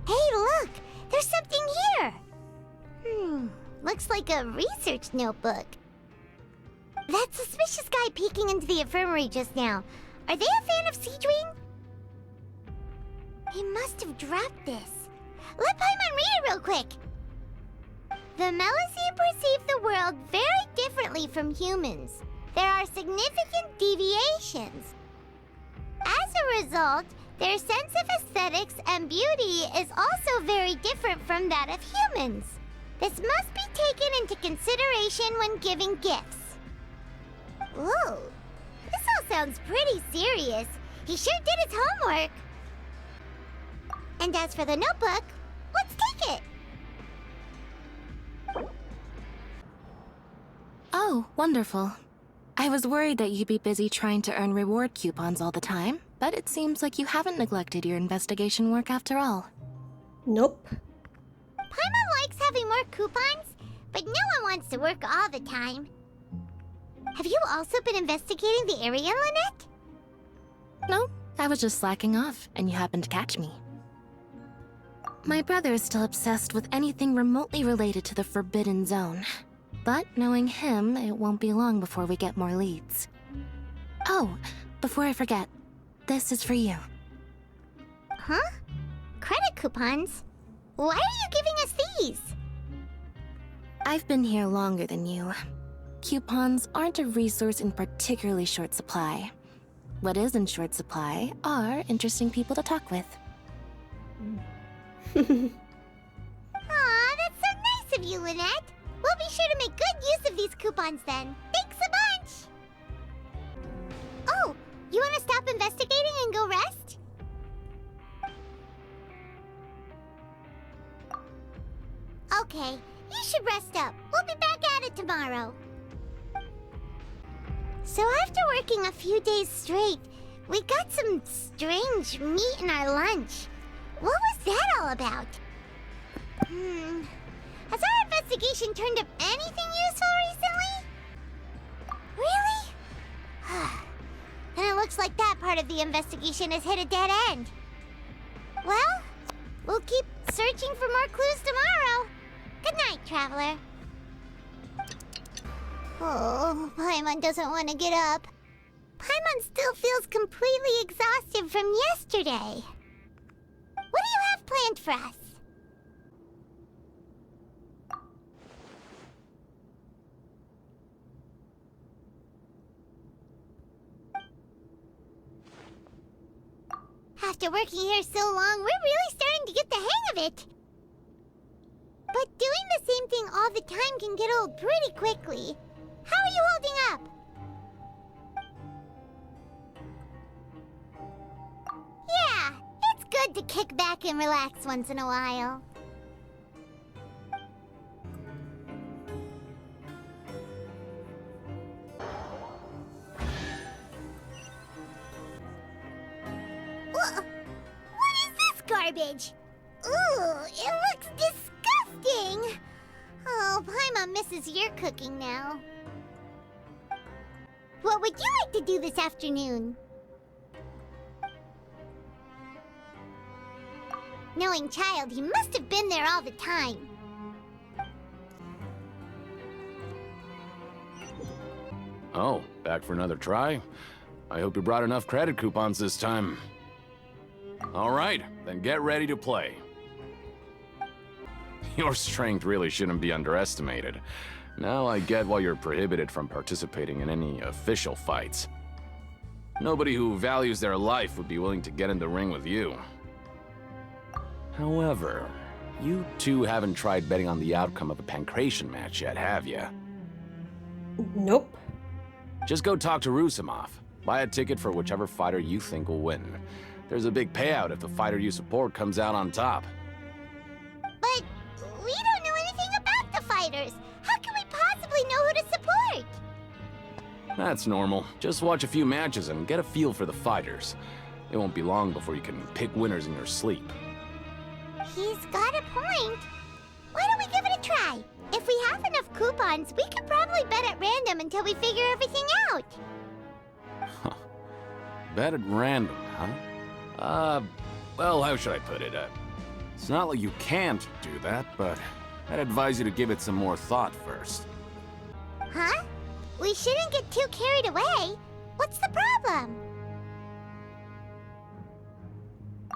Hey, look! There's something here! Looks like a research notebook. That suspicious guy peeking into the infirmary just now. Are they a fan of Sigewinne? He must have dropped this. Let Paimon read it real quick! The Melusine perceive the world very differently from humans. There are significant deviations. As a result, their sense of aesthetics and beauty is also very different from that of humans. This must be taken into consideration when giving gifts. Ooh, this all sounds pretty serious. He sure did his homework. And as for the notebook, let's take it.
Oh, wonderful. I was worried that you'd be busy trying to earn reward coupons all the time, but it seems like you haven't neglected your investigation work after all.
Nope.
Paimon likes having more coupons, but no one wants to work all the time. Have you also been investigating the area, Lynette?
No, I was just slacking off, and you happened to catch me. My brother is still obsessed with anything remotely related to the Forbidden Zone. But knowing him, it won't be long before we get more leads. Oh, before I forget, this is for you.
Huh? Credit coupons? Why are you giving us these?
I've been here longer than you. Coupons aren't a resource in particularly short supply. What is in short supply are interesting people to talk with.
Aw, that's so nice of you, Lynette. We'll be sure to make good use of these coupons then. Thanks a bunch! Oh, you want to stop investigating and go rest? Okay, you should rest up. We'll be back at it tomorrow. So after working a few days straight, we got some strange meat in our lunch. What was that all about? Has our investigation turned up anything useful recently? Really? Then it looks like that part of the investigation has hit a dead end. Well, we'll keep searching for more clues tomorrow. Good night, Traveler. Oh, Paimon doesn't want to get up. Paimon still feels completely exhausted from yesterday. What do you have planned for us? After working here so long, we're really starting to get the hang of it. But doing the same thing all the time can get old pretty quickly. How are you holding up? Yeah, it's good to kick back and relax once in a while. What is this garbage? Ooh, it looks disgusting! Oh, Paimon misses your cooking now. What would you like to do this afternoon? Knowing Childe, he must have been there all the time.
Oh, back for another try? I hope you brought enough credit coupons this time. All right, then get ready to play. Your strength really shouldn't be underestimated. Now I get why you're prohibited from participating in any official fights. Nobody who values their life would be willing to get in the ring with you. However, you two haven't tried betting on the outcome of a pancration match yet, have you?
Nope.
Just go talk to Rusimov. Buy a ticket for whichever fighter you think will win. There's a big payout if the fighter you support comes out on top.
But we don't know anything about the fighters. How can we possibly know who to support?
That's normal. Just watch a few matches and get a feel for the fighters. It won't be long before you can pick winners in your sleep.
He's got a point. Why don't we give it a try? If we have enough coupons, we could probably bet at random until we figure everything out.
Bet at random, huh? Well, how should I put it? It's not like you can't do that, but I'd advise you to give it some more thought first.
Huh? We shouldn't get too carried away. What's the problem?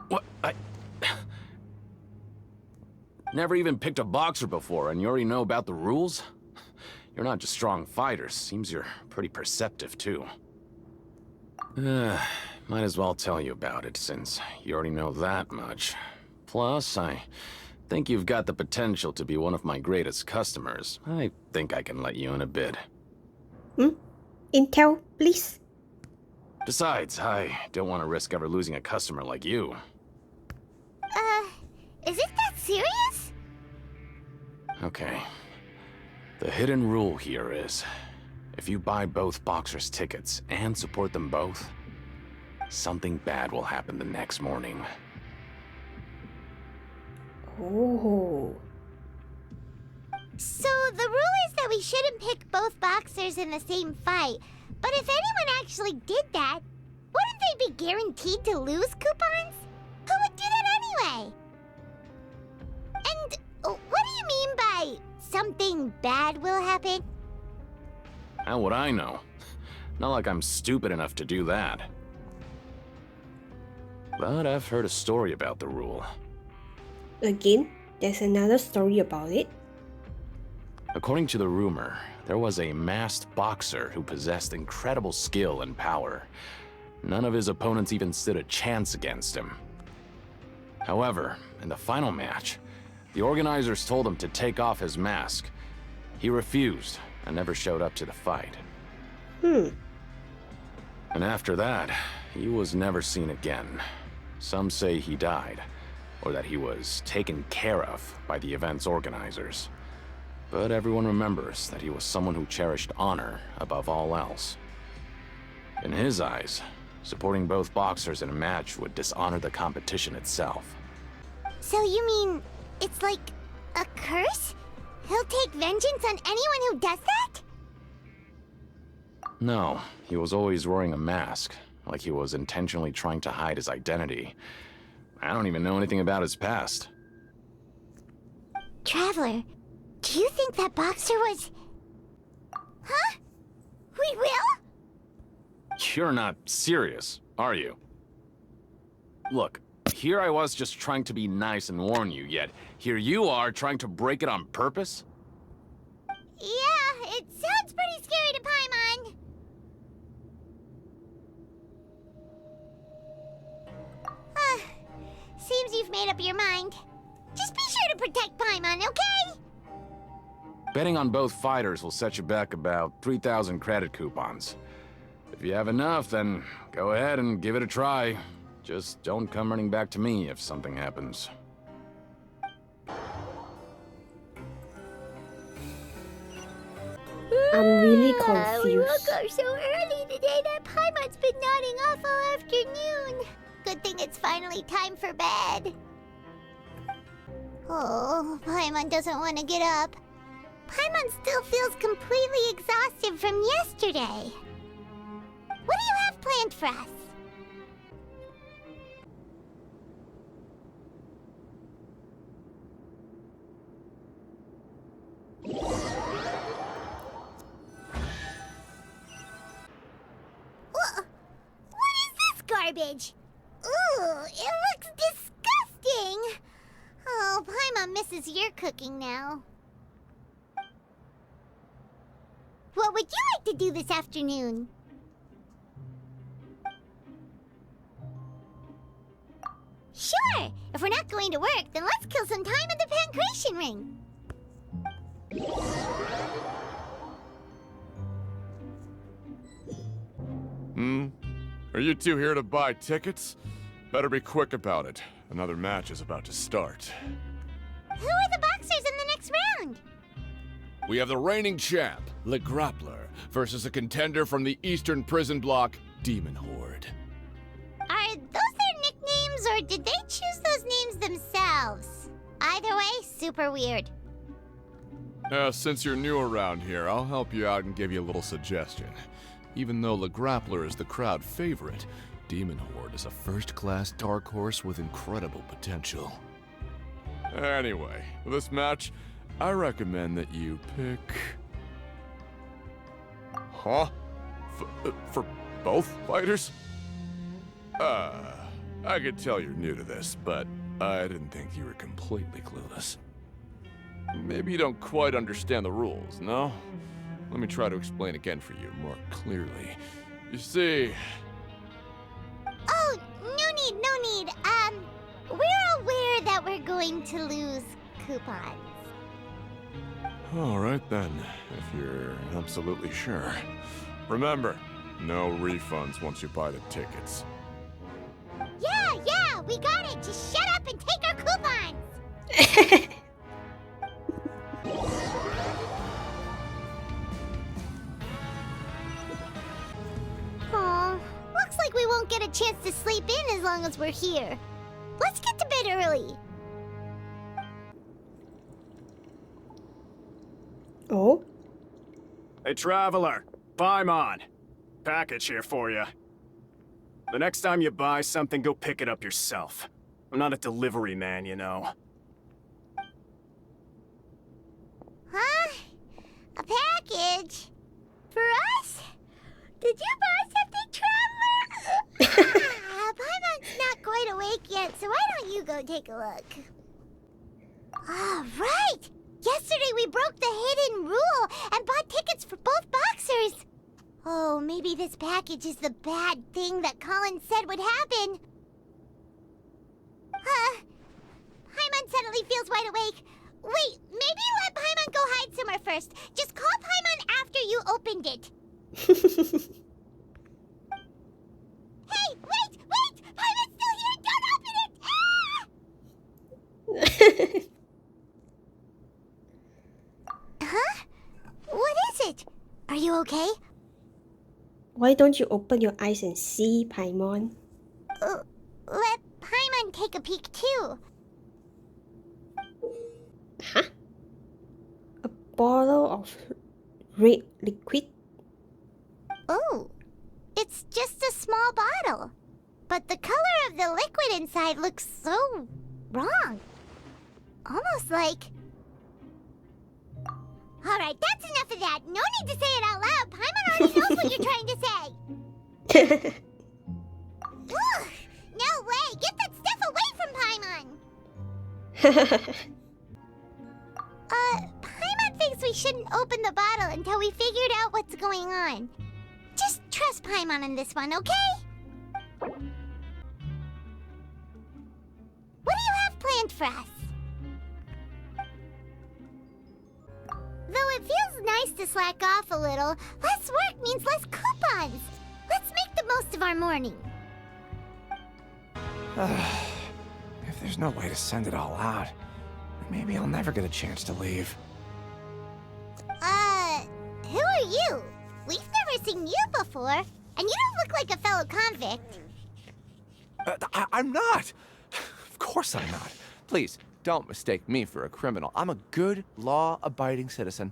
What? Never even picked a boxer before, and you already know about the rules? You're not just strong fighters. Seems you're pretty perceptive, too. Might as well tell you about it, since you already know that much. Plus, I think you've got the potential to be one of my greatest customers. I think I can let you in a bid.
Intel, please.
Besides, I don't want to risk ever losing a customer like you.
Is it that serious?
Okay. The hidden rule here is, if you buy both boxers' tickets and support them both, something bad will happen the next morning.
Oh.
So the rule is that we shouldn't pick both boxers in the same fight. But if anyone actually did that, wouldn't they be guaranteed to lose coupons? Who would do that anyway? And what do you mean by something bad will happen?
How would I know? Not like I'm stupid enough to do that. But I've heard a story about the rule.
Again, there's another story about it.
According to the rumor, there was a masked boxer who possessed incredible skill and power. None of his opponents even stood a chance against him. However, in the final match, the organizers told him to take off his mask. He refused and never showed up to the fight. And after that, he was never seen again. Some say he died, or that he was taken care of by the event's organizers. But everyone remembers that he was someone who cherished honor above all else. In his eyes, supporting both boxers in a match would dishonor the competition itself.
So you mean it's like a curse? He'll take vengeance on anyone who does that?
No, he was always wearing a mask, like he was intentionally trying to hide his identity. I don't even know anything about his past.
Traveler, do you think that boxer was... Huh? We will?
You're not serious, are you? Look, here I was just trying to be nice and warn you, yet here you are trying to break it on purpose?
Yeah, it sounds pretty scary to Paimon. made up your mind. Just be sure to protect Paimon, okay?
Betting on both fighters will set you back about 3,000 credit coupons. If you have enough, then go ahead and give it a try. Just don't come running back to me if something happens.
I'm really
We
confused.
woke up so early today that Paimon's been nodding off all afternoon. Good thing it's finally time for bed. Oh, Paimon doesn't want to get up. Paimon still feels completely exhausted from yesterday. What do you have planned for us? What is this garbage? Ooh, it looks disgusting. Oh, Paimon misses your cooking now. What would you like to do this afternoon? Sure! If we're not going to work, then let's kill some time at the Pancration Ring.
Are you two here to buy tickets? Better be quick about it. Another match is about to start.
Who are the boxers in the next round?
We have the reigning champ, Le Grappler, versus a contender from the Eastern Prison Block, Demon Horde.
Are those their nicknames, or did they choose those names themselves? Either way, super weird.
Since you're new around here, I'll help you out and give you a little suggestion. Even though Le Grappler is the crowd favorite, Demon Horde is a first-class dark horse with incredible potential. Anyway, for this match, I recommend that you pick... Huh? For both fighters? I could tell you're new to this, but I didn't think you were completely clueless. Maybe you don't quite understand the rules, no? Let me try to explain again for you more clearly. You see...
Oh, no need. We're aware that we're going to lose coupons.
Alright then, if you're absolutely sure. Remember, no refunds once you buy the tickets.
Yeah, we got it! Just shut up and take our coupons! Aw, looks like we won't get a chance to sleep in as long as we're here. Let's get to bed early.
Oh?
Hey, Traveler. Paimon. Package here for you. The next time you buy something, go pick it up yourself. I'm not a delivery man, you know.
Huh? A package? For us? Did you buy something, Traveler? Paimon's not quite awake yet, so why don't you go take a look? Ah, right! Yesterday we broke the hidden rule and bought tickets for both boxers. Oh, maybe this package is the bad thing that Colin said would happen. Paimon suddenly feels wide awake. Wait, maybe let Paimon go hide somewhere first. Just call Paimon after you opened it. Hey, wait! Paimon's still here! Don't open it! Ah! Huh? What is it? Are you okay?
Why don't you open your eyes and see, Paimon?
Let Paimon take a peek too.
Huh? A bottle of red liquid?
Oh, it's just a small bottle. But the color of the liquid inside looks so wrong. Almost like... Alright, that's enough of that. No need to say it out loud. Paimon already knows what you're trying to say. Ugh, no way. Get that stuff away from Paimon. Paimon thinks we shouldn't open the bottle until we figured out what's going on. Just trust Paimon on this one, okay? What do you have for us. Though it feels nice to slack off a little, less work means less coupons. Let's make the most of our morning.
If there's no way to send it all out, maybe I'll never get a chance to leave.
Who are you? We've never seen you before, and you don't look like a fellow convict.
I'm not! Of course I'm not. Please, don't mistake me for a criminal. I'm a good, law-abiding citizen.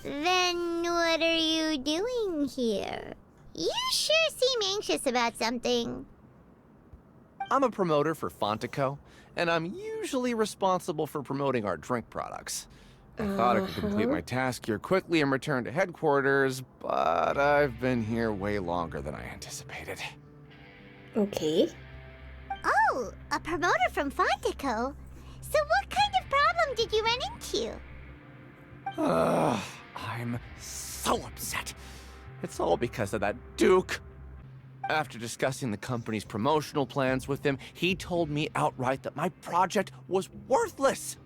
Then what are you doing here? You sure seem anxious about something.
I'm a promoter for Fontaine, and I'm usually responsible for promoting our drink products. I thought I could complete my task here quickly and return to headquarters, but I've been here way longer than I anticipated.
Okay.
Oh, a promoter from Fontaine. So what kind of problem did you run into?
I'm so upset. It's all because of that Duke. After discussing the company's promotional plans with him, he told me outright that my project was worthless.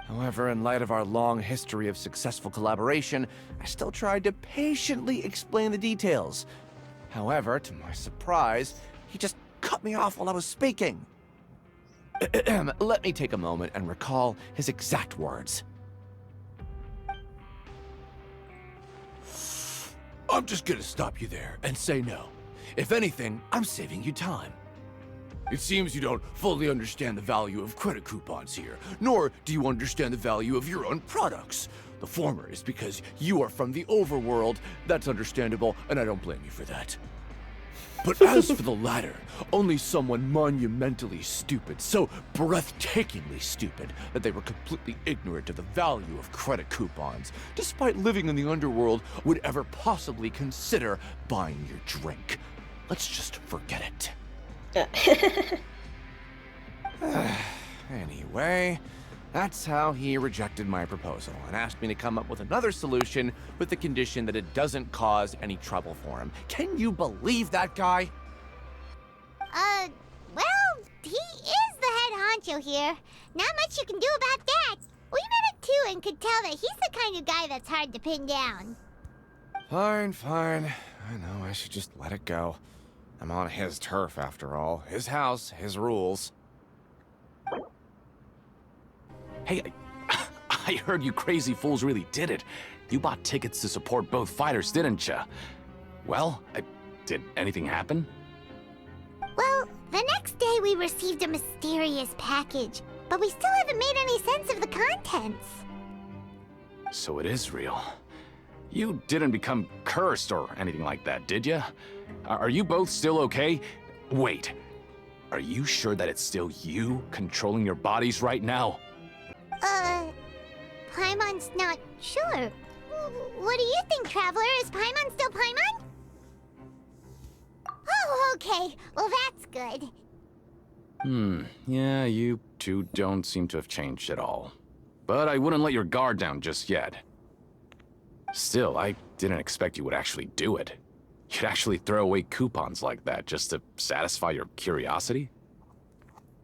However, in light of our long history of successful collaboration, I still tried to patiently explain the details. However, to my surprise, he just cut me off while I was speaking. Let me take a moment and recall his exact words. I'm just gonna stop you there and say no. If anything, I'm saving you time. It seems you don't fully understand the value of credit coupons here, nor do you understand the value of your own products. The former is because you are from the overworld. That's understandable, and I don't blame you for that. But as for the latter, only someone monumentally stupid, so breathtakingly stupid that they were completely ignorant of the value of credit coupons, despite living in the underworld, would ever possibly consider buying your drink. Let's just forget it. Anyway, that's how he rejected my proposal and asked me to come up with another solution with the condition that it doesn't cause any trouble for him. Can you believe that guy?
Well, he is the head honcho here. Not much you can do about that. We met him too and could tell that he's the kind of guy that's hard to pin down.
Fine. I know I should just let it go. I'm on his turf, after all. His house, his rules.
Hey, I heard you crazy fools really did it. You bought tickets to support both fighters, didn't ya? Well, did anything happen?
Well, the next day we received a mysterious package, but we still haven't made any sense of the contents.
So it is real. You didn't become cursed or anything like that, did ya? Are you both still okay? Wait, are you sure that it's still you controlling your bodies right now?
Paimon's not sure. What do you think, Traveler? Is Paimon still Paimon? Oh, okay. Well, that's good.
Yeah, you two don't seem to have changed at all. But I wouldn't let your guard down just yet. Still, I didn't expect you would actually do it. You'd actually throw away coupons like that just to satisfy your curiosity?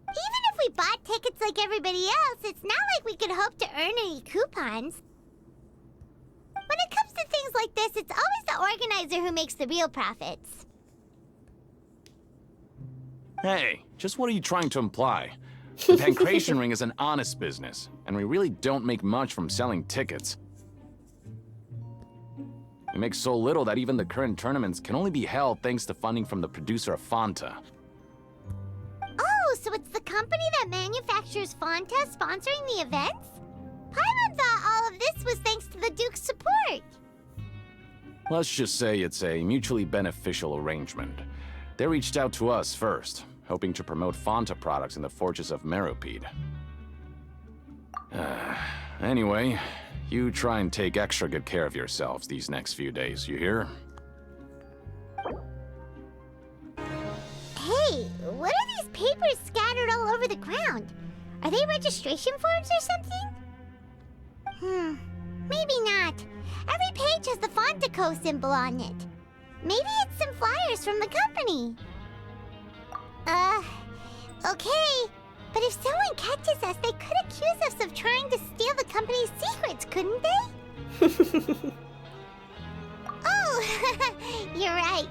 Even if we bought tickets like everybody else, it's not like we could hope to earn any coupons. When it comes to things like this, it's always the organizer who makes the real profits.
Hey, just what are you trying to imply? The Pancration Ring is an honest business, and we really don't make much from selling tickets. We make so little that even the current tournaments can only be held thanks to funding from the producer of Fanta.
Oh, so it's the company that manufactures Fanta sponsoring the events? Paimon thought all of this was thanks to the Duke's support.
Let's just say it's a mutually beneficial arrangement. They reached out to us first, hoping to promote Fanta products in the Fortress of Meropide. Anyway, you try and take extra good care of yourselves these next few days, you hear?
Hey, what are these papers scattered all over the ground? Are they registration forms or something? Maybe not. Every page has the Fontaine symbol on it. Maybe it's some flyers from the company. Okay. But if someone catches us, they could accuse us of trying to steal the company's secrets, couldn't they? Oh, you're right.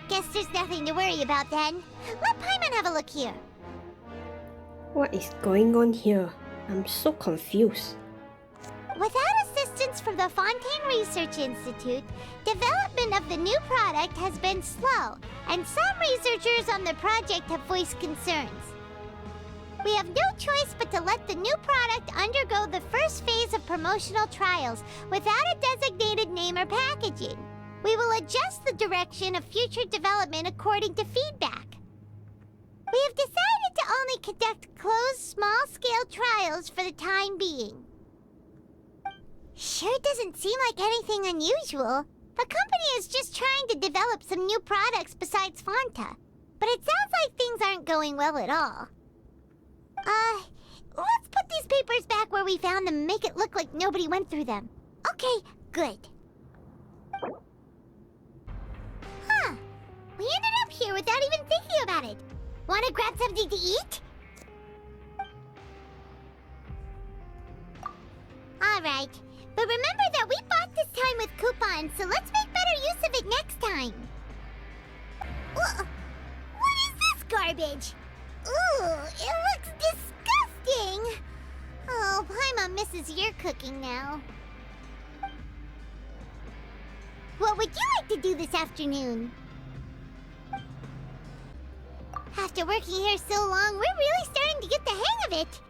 Guess there's nothing to worry about then. Let Paimon have a look here.
What is going on here? I'm so confused.
Without assistance from the Fontaine Research Institute, development of the new product has been slow, and some researchers on the project have voiced concerns. We have no choice but to let the new product undergo the first phase of promotional trials without a designated name or packaging. We will adjust the direction of future development according to feedback. We have decided to only conduct closed, small-scale trials for the time being. Sure doesn't seem like anything unusual. The company is just trying to develop some new products besides Fonta. But it sounds like things aren't going well at all. Let's put these papers back where we found them and make it look like nobody went through them. Okay, good. Huh. We ended up here without even thinking about it. Want to grab something to eat? Alright, but remember that we bought this time with coupons, so let's make better use of it next time. What is this garbage? Ooh, it looks disgusting! Oh, Paimon misses your cooking now. What would you like to do this afternoon? After working here so long, we're really starting to get the hang of it.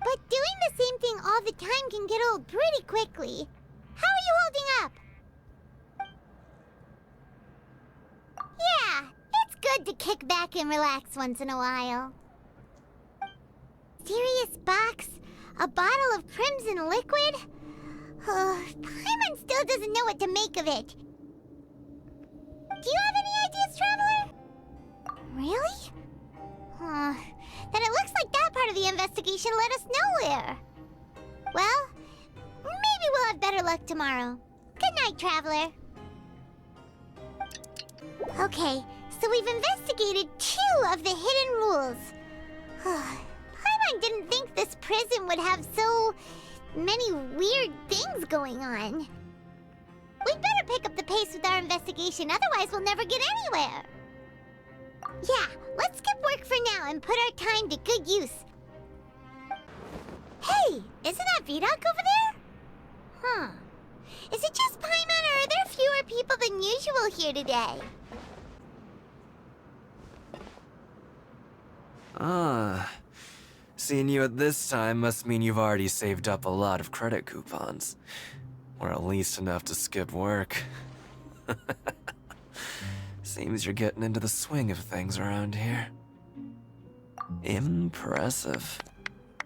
But doing the same thing all the time can get old pretty quickly. How are you holding up? Yeah, it's good to kick back and relax once in a while. Serious box? A bottle of crimson liquid? Paimon still doesn't know what to make of it. Do you have any ideas, Traveler? Really? Then it looks like that part of the investigation led us nowhere. Well, maybe we'll have better luck tomorrow. Good night, Traveler. Okay, so we've investigated 2 of the hidden rules. Paimon didn't think this prison would have so many weird things going on. We'd better pick up the pace with our investigation, otherwise we'll never get anywhere. Yeah, let's skip work for now and put our time to good use. Hey, isn't that Vidocq over there? Is it just Paimon, or are there fewer people than usual here today?
Seeing you at this time must mean you've already saved up a lot of credit coupons. Or at least enough to skip work. Seems you're getting into the swing of things around here. Impressive.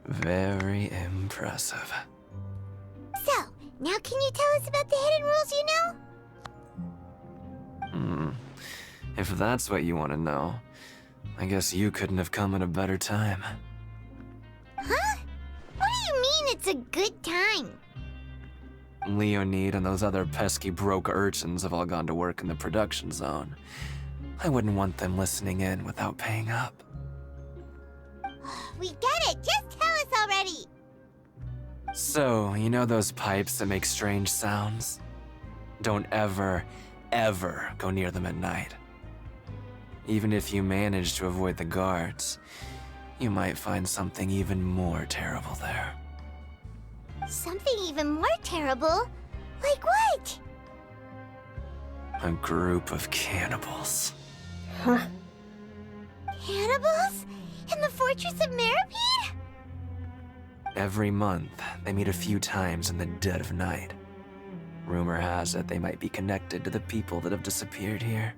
Very impressive.
So, now can you tell us about the hidden rules you know?
If that's what you want to know, I guess you couldn't have come at a better time.
Huh? What do you mean it's a good time?
Leonid and those other pesky broke urchins have all gone to work in the production zone. I wouldn't want them listening in without paying up.
We get it! Just tell us already!
So, you know those pipes that make strange sounds? Don't ever, ever go near them at night. Even if you manage to avoid the guards, you might find something even more terrible there.
Something even more terrible? Like what?
A group of cannibals.
Huh?
Cannibals? In the Fortress of Meripede?
Every month, they meet a few times in the dead of night. Rumor has it they might be connected to the people that have disappeared here.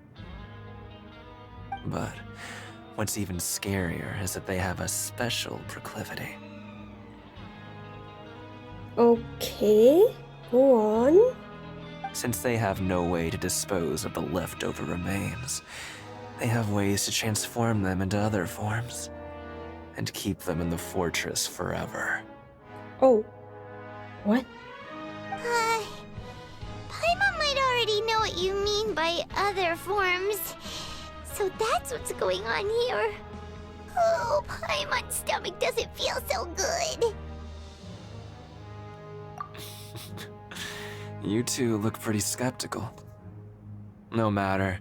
But what's even scarier is that they have a special proclivity.
Okay, go on.
Since they have no way to dispose of the leftover remains, they have ways to transform them into other forms and keep them in the fortress forever.
Oh, what?
Paimon might already know what you mean by other forms. So that's what's going on here. Oh, Paimon's stomach doesn't feel so good.
You two look pretty skeptical. No matter,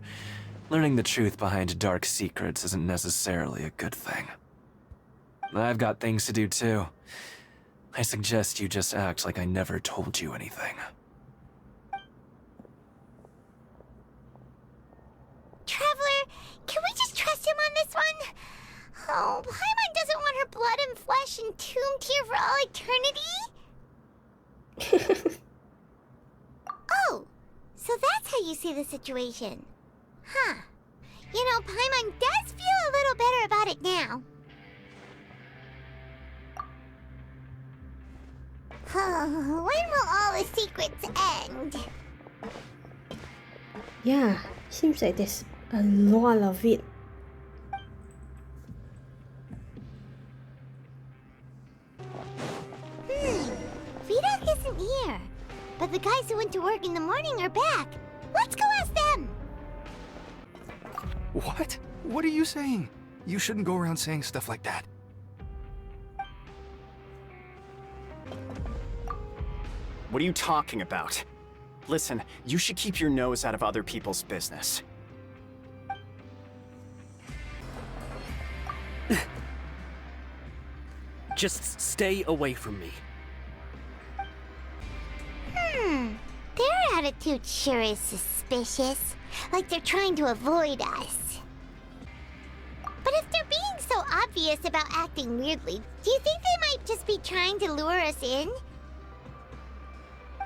learning the truth behind dark secrets isn't necessarily a good thing. I've got things to do too. I suggest you just act like I never told you anything.
Traveler, can we just trust him on this one? Oh, Paimon doesn't want her blood and flesh entombed here for all eternity? Oh, so that's how you see the situation. Huh. You know, Paimon does feel a little better about it now. When will all the secrets end?
Yeah, seems like there's a lot of it.
Vidoc isn't here. But the guys who went to work in the morning are back. Let's go ask them!
What? What are you saying? You shouldn't go around saying stuff like that.
What are you talking about? Listen, you should keep your nose out of other people's business.
Just stay away from me.
Their attitude sure is suspicious. Like they're trying to avoid us. But if they're being so obvious about acting weirdly, do you think they might just be trying to lure us in?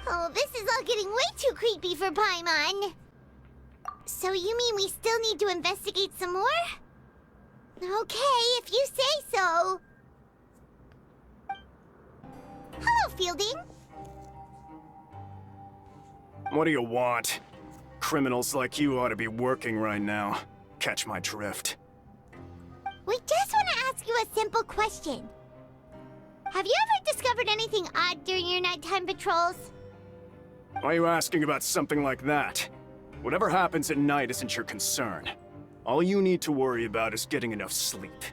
Oh, this is all getting way too creepy for Paimon. So you mean we still need to investigate some more? Okay, if you say so. Hello, Fielding.
What do you want? Criminals like you ought to be working right now. Catch my drift.
We just want to ask you a simple question. Have you ever discovered anything odd during your nighttime patrols?
Why are you asking about something like that? Whatever happens at night isn't your concern. All you need to worry about is getting enough sleep.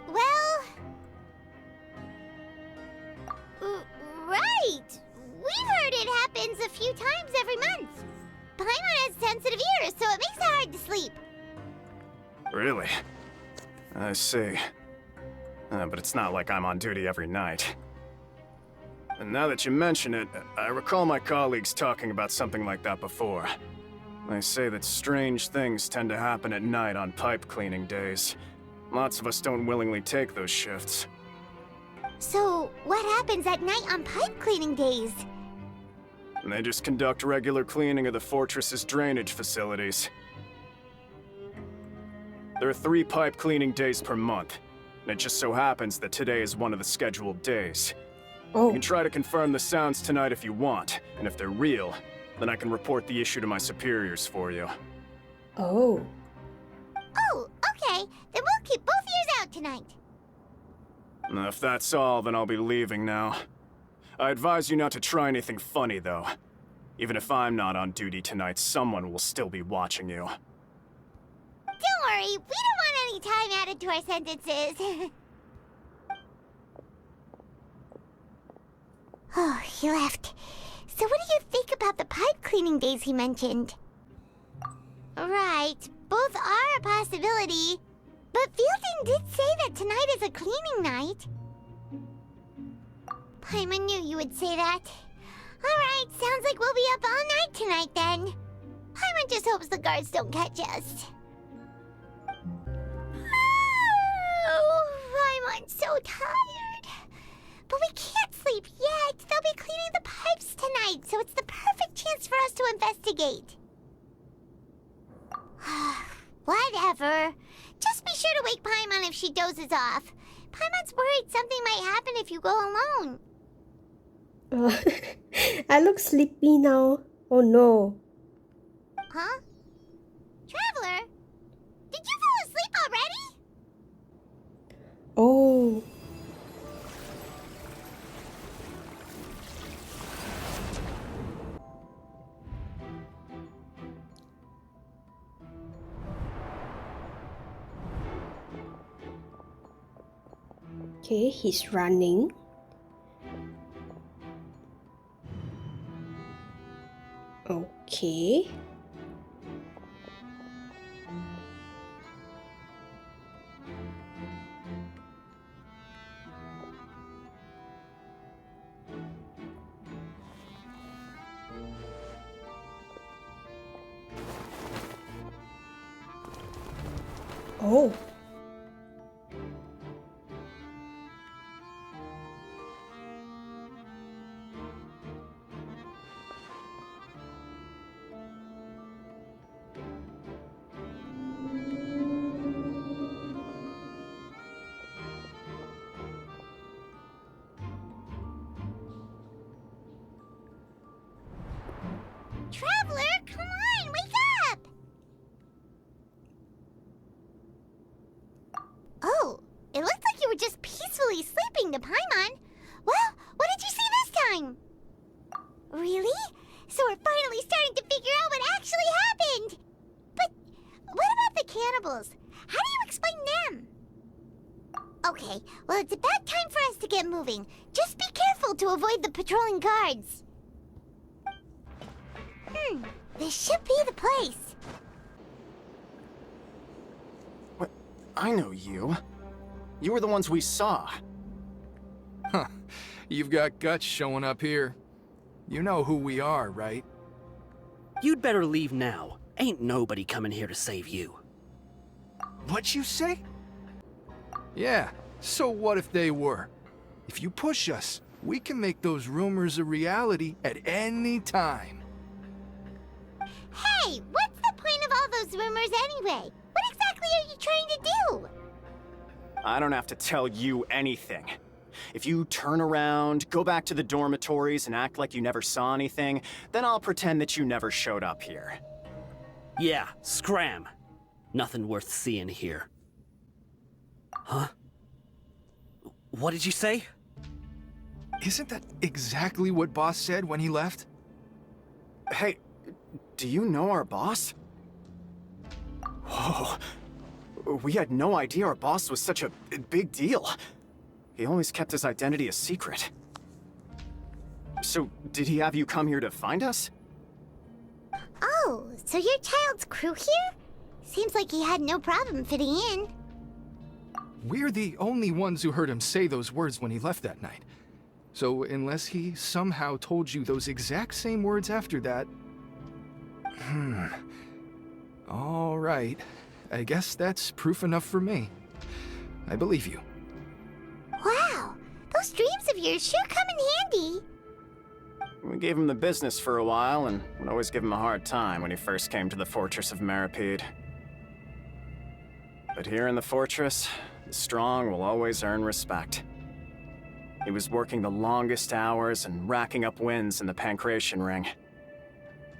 Well... right! We've heard it happens a few times every month. Paimon has sensitive ears, so it makes it hard to sleep.
Really? I see. But it's not like I'm on duty every night. And now that you mention it, I recall my colleagues talking about something like that before. They say that strange things tend to happen at night on pipe cleaning days. Lots of us don't willingly take those shifts.
So, what happens at night on pipe cleaning days?
And they just conduct regular cleaning of the fortress's drainage facilities. There are 3 pipe cleaning days per month, and it just so happens that today is one of the scheduled days. You can try to confirm the sounds tonight if you want, and if they're real, then I can report the issue to my superiors for you.
Oh.
Oh, okay. Then we'll keep both ears out tonight.
If that's all, then I'll be leaving now. I advise you not to try anything funny, though. Even if I'm not on duty tonight, someone will still be watching you.
Don't worry, we don't want any time added to our sentences. Oh, he left. So what do you think about the pipe cleaning days he mentioned? Right, both are a possibility. But Fielding did say that tonight is a cleaning night. Paimon knew you would say that. Alright, sounds like we'll be up all night tonight then. Paimon just hopes the guards don't catch us. Oh, Paimon's so tired. But we can't sleep yet. They'll be cleaning the pipes tonight, so it's the perfect chance for us to investigate. Whatever. Just be sure to wake Paimon if she dozes off. Paimon's worried something might happen if you go alone.
I look sleepy now. Oh no.
Huh? Traveler? Did you fall asleep already?
Oh. Okay, he's running. Okay. Oh.
Traveler, come on, wake up! Oh, it looked like you were just peacefully sleeping to Paimon. Well, what did you see this time? Really? So we're finally starting to figure out what actually happened! But what about the cannibals? How do you explain them? Okay, well it's about time for us to get moving. Just be careful to avoid the patrolling guards. This should be the place.
What? I know you. You were the ones we saw.
Huh. You've got guts showing up here. You know who we are, right?
You'd better leave now. Ain't nobody coming here to save you.
What'd you say? Yeah, so what if they were? If you push us, we can make those rumors a reality at any time.
Hey, what's the point of all those rumors anyway? What exactly are you trying to do?
I don't have to tell you anything. If you turn around, go back to the dormitories and act like you never saw anything, then I'll pretend that you never showed up here.
Yeah, scram. Nothing worth seeing here. Huh? What did you say?
Isn't that exactly what Boss said when he left?
Hey, do you know our boss? Whoa. We had no idea our boss was such a big deal. He always kept his identity a secret. So, did he have you come here to find us?
Oh, so you're Childe's crew here? Seems like he had no problem fitting in.
We're the only ones who heard him say those words when he left that night. So, unless he somehow told you those exact same words after that... All right. I guess that's proof enough for me. I believe you.
Wow, those dreams of yours sure come in handy.
We gave him the business for a while and would always give him a hard time when he first came to the fortress of Meripede. But here in the fortress, the strong will always earn respect. He was working the longest hours and racking up wins in the Pancration Ring.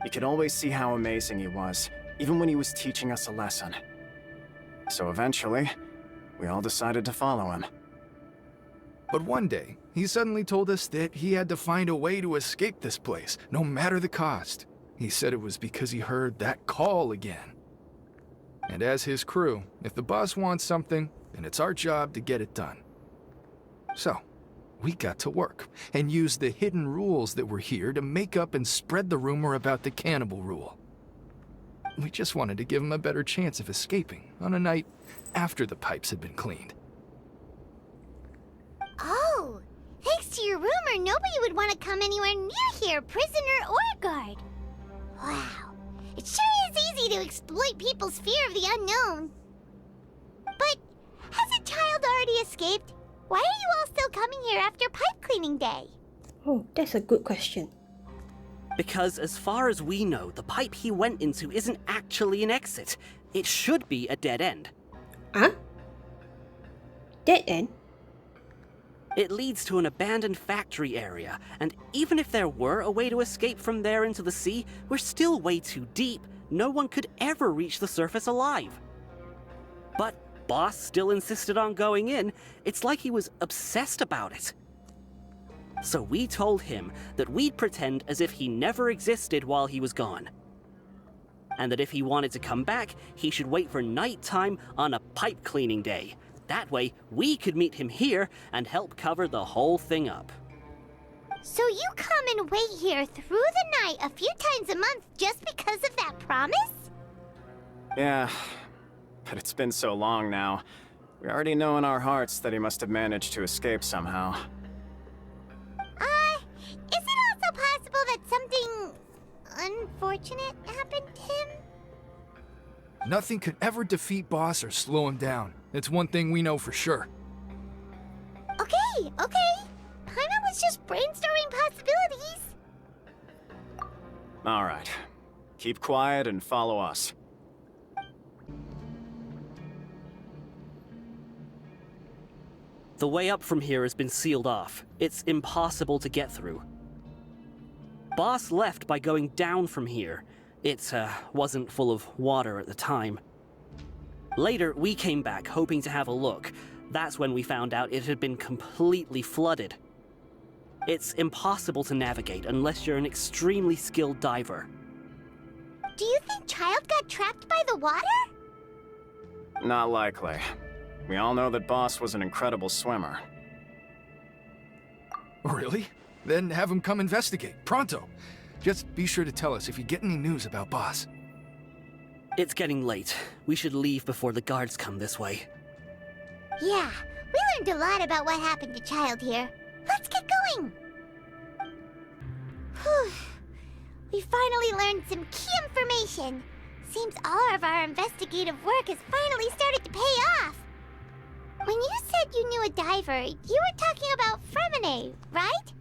You could always see how amazing he was, even when he was teaching us a lesson. So eventually, we all decided to follow him.
But one day, he suddenly told us that he had to find a way to escape this place, no matter the cost. He said it was because he heard that call again. And as his crew, if the boss wants something, then it's our job to get it done. So, we got to work, and used the hidden rules that were here to make up and spread the rumor about the cannibal rule. We just wanted to give him a better chance of escaping on a night after the pipes had been cleaned.
Oh, thanks to your rumor, nobody would want to come anywhere near here, prisoner or guard. Wow, it sure is easy to exploit people's fear of the unknown. But hasn't Childe already escaped? Why are you all still coming here after pipe cleaning day?
Oh, that's a good question.
Because as far as we know, the pipe he went into isn't actually an exit. It should be a dead end.
Huh? Dead end?
It leads to an abandoned factory area, and even if there were a way to escape from there into the sea, we're still way too deep. No one could ever reach the surface alive. But Boss still insisted on going in. It's like he was obsessed about it. So we told him that we'd pretend as if he never existed while he was gone. And that if he wanted to come back, he should wait for nighttime on a pipe cleaning day. That way, we could meet him here and help cover the whole thing up.
So you come and wait here through the night a few times a month just because of that promise?
Yeah, but it's been so long now. We already know in our hearts that he must have managed to escape somehow.
Is it also possible that something unfortunate happened to him?
Nothing could ever defeat Boss or slow him down. It's one thing we know for sure.
Okay. Paimon was just brainstorming possibilities.
All right. Keep quiet and follow us.
The way up from here has been sealed off. It's impossible to get through. Boss left by going down from here. It wasn't full of water at the time. Later, we came back hoping to have a look. That's when we found out it had been completely flooded. It's impossible to navigate unless you're an extremely skilled diver.
Do you think Childe got trapped by the water?
Not likely. We all know that Boss was an incredible swimmer.
Really? Then have him come investigate, pronto. Just be sure to tell us if you get any news about Boss.
It's getting late. We should leave before the guards come this way.
Yeah, we learned a lot about what happened to Childe here. Let's get going! Whew. We finally learned some key information. Seems all of our investigative work has finally started to pay off. When you said you knew a diver, you were talking about Fremine, right?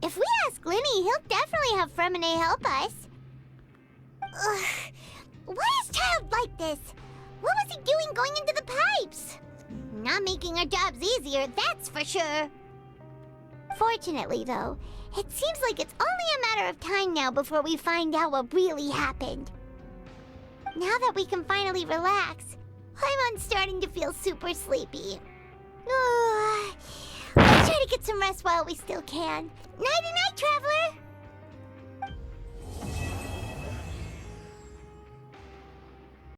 If we ask Lyney, he'll definitely have Fremine help us. Ugh. Why is Childe like this? What was he doing going into the pipes? Not making our jobs easier, that's for sure. Fortunately, though, it seems like it's only a matter of time now before we find out what really happened. Now that we can finally relax, I'm starting to feel super sleepy. Let's try to get some rest while we still can. Nighty-night, traveler!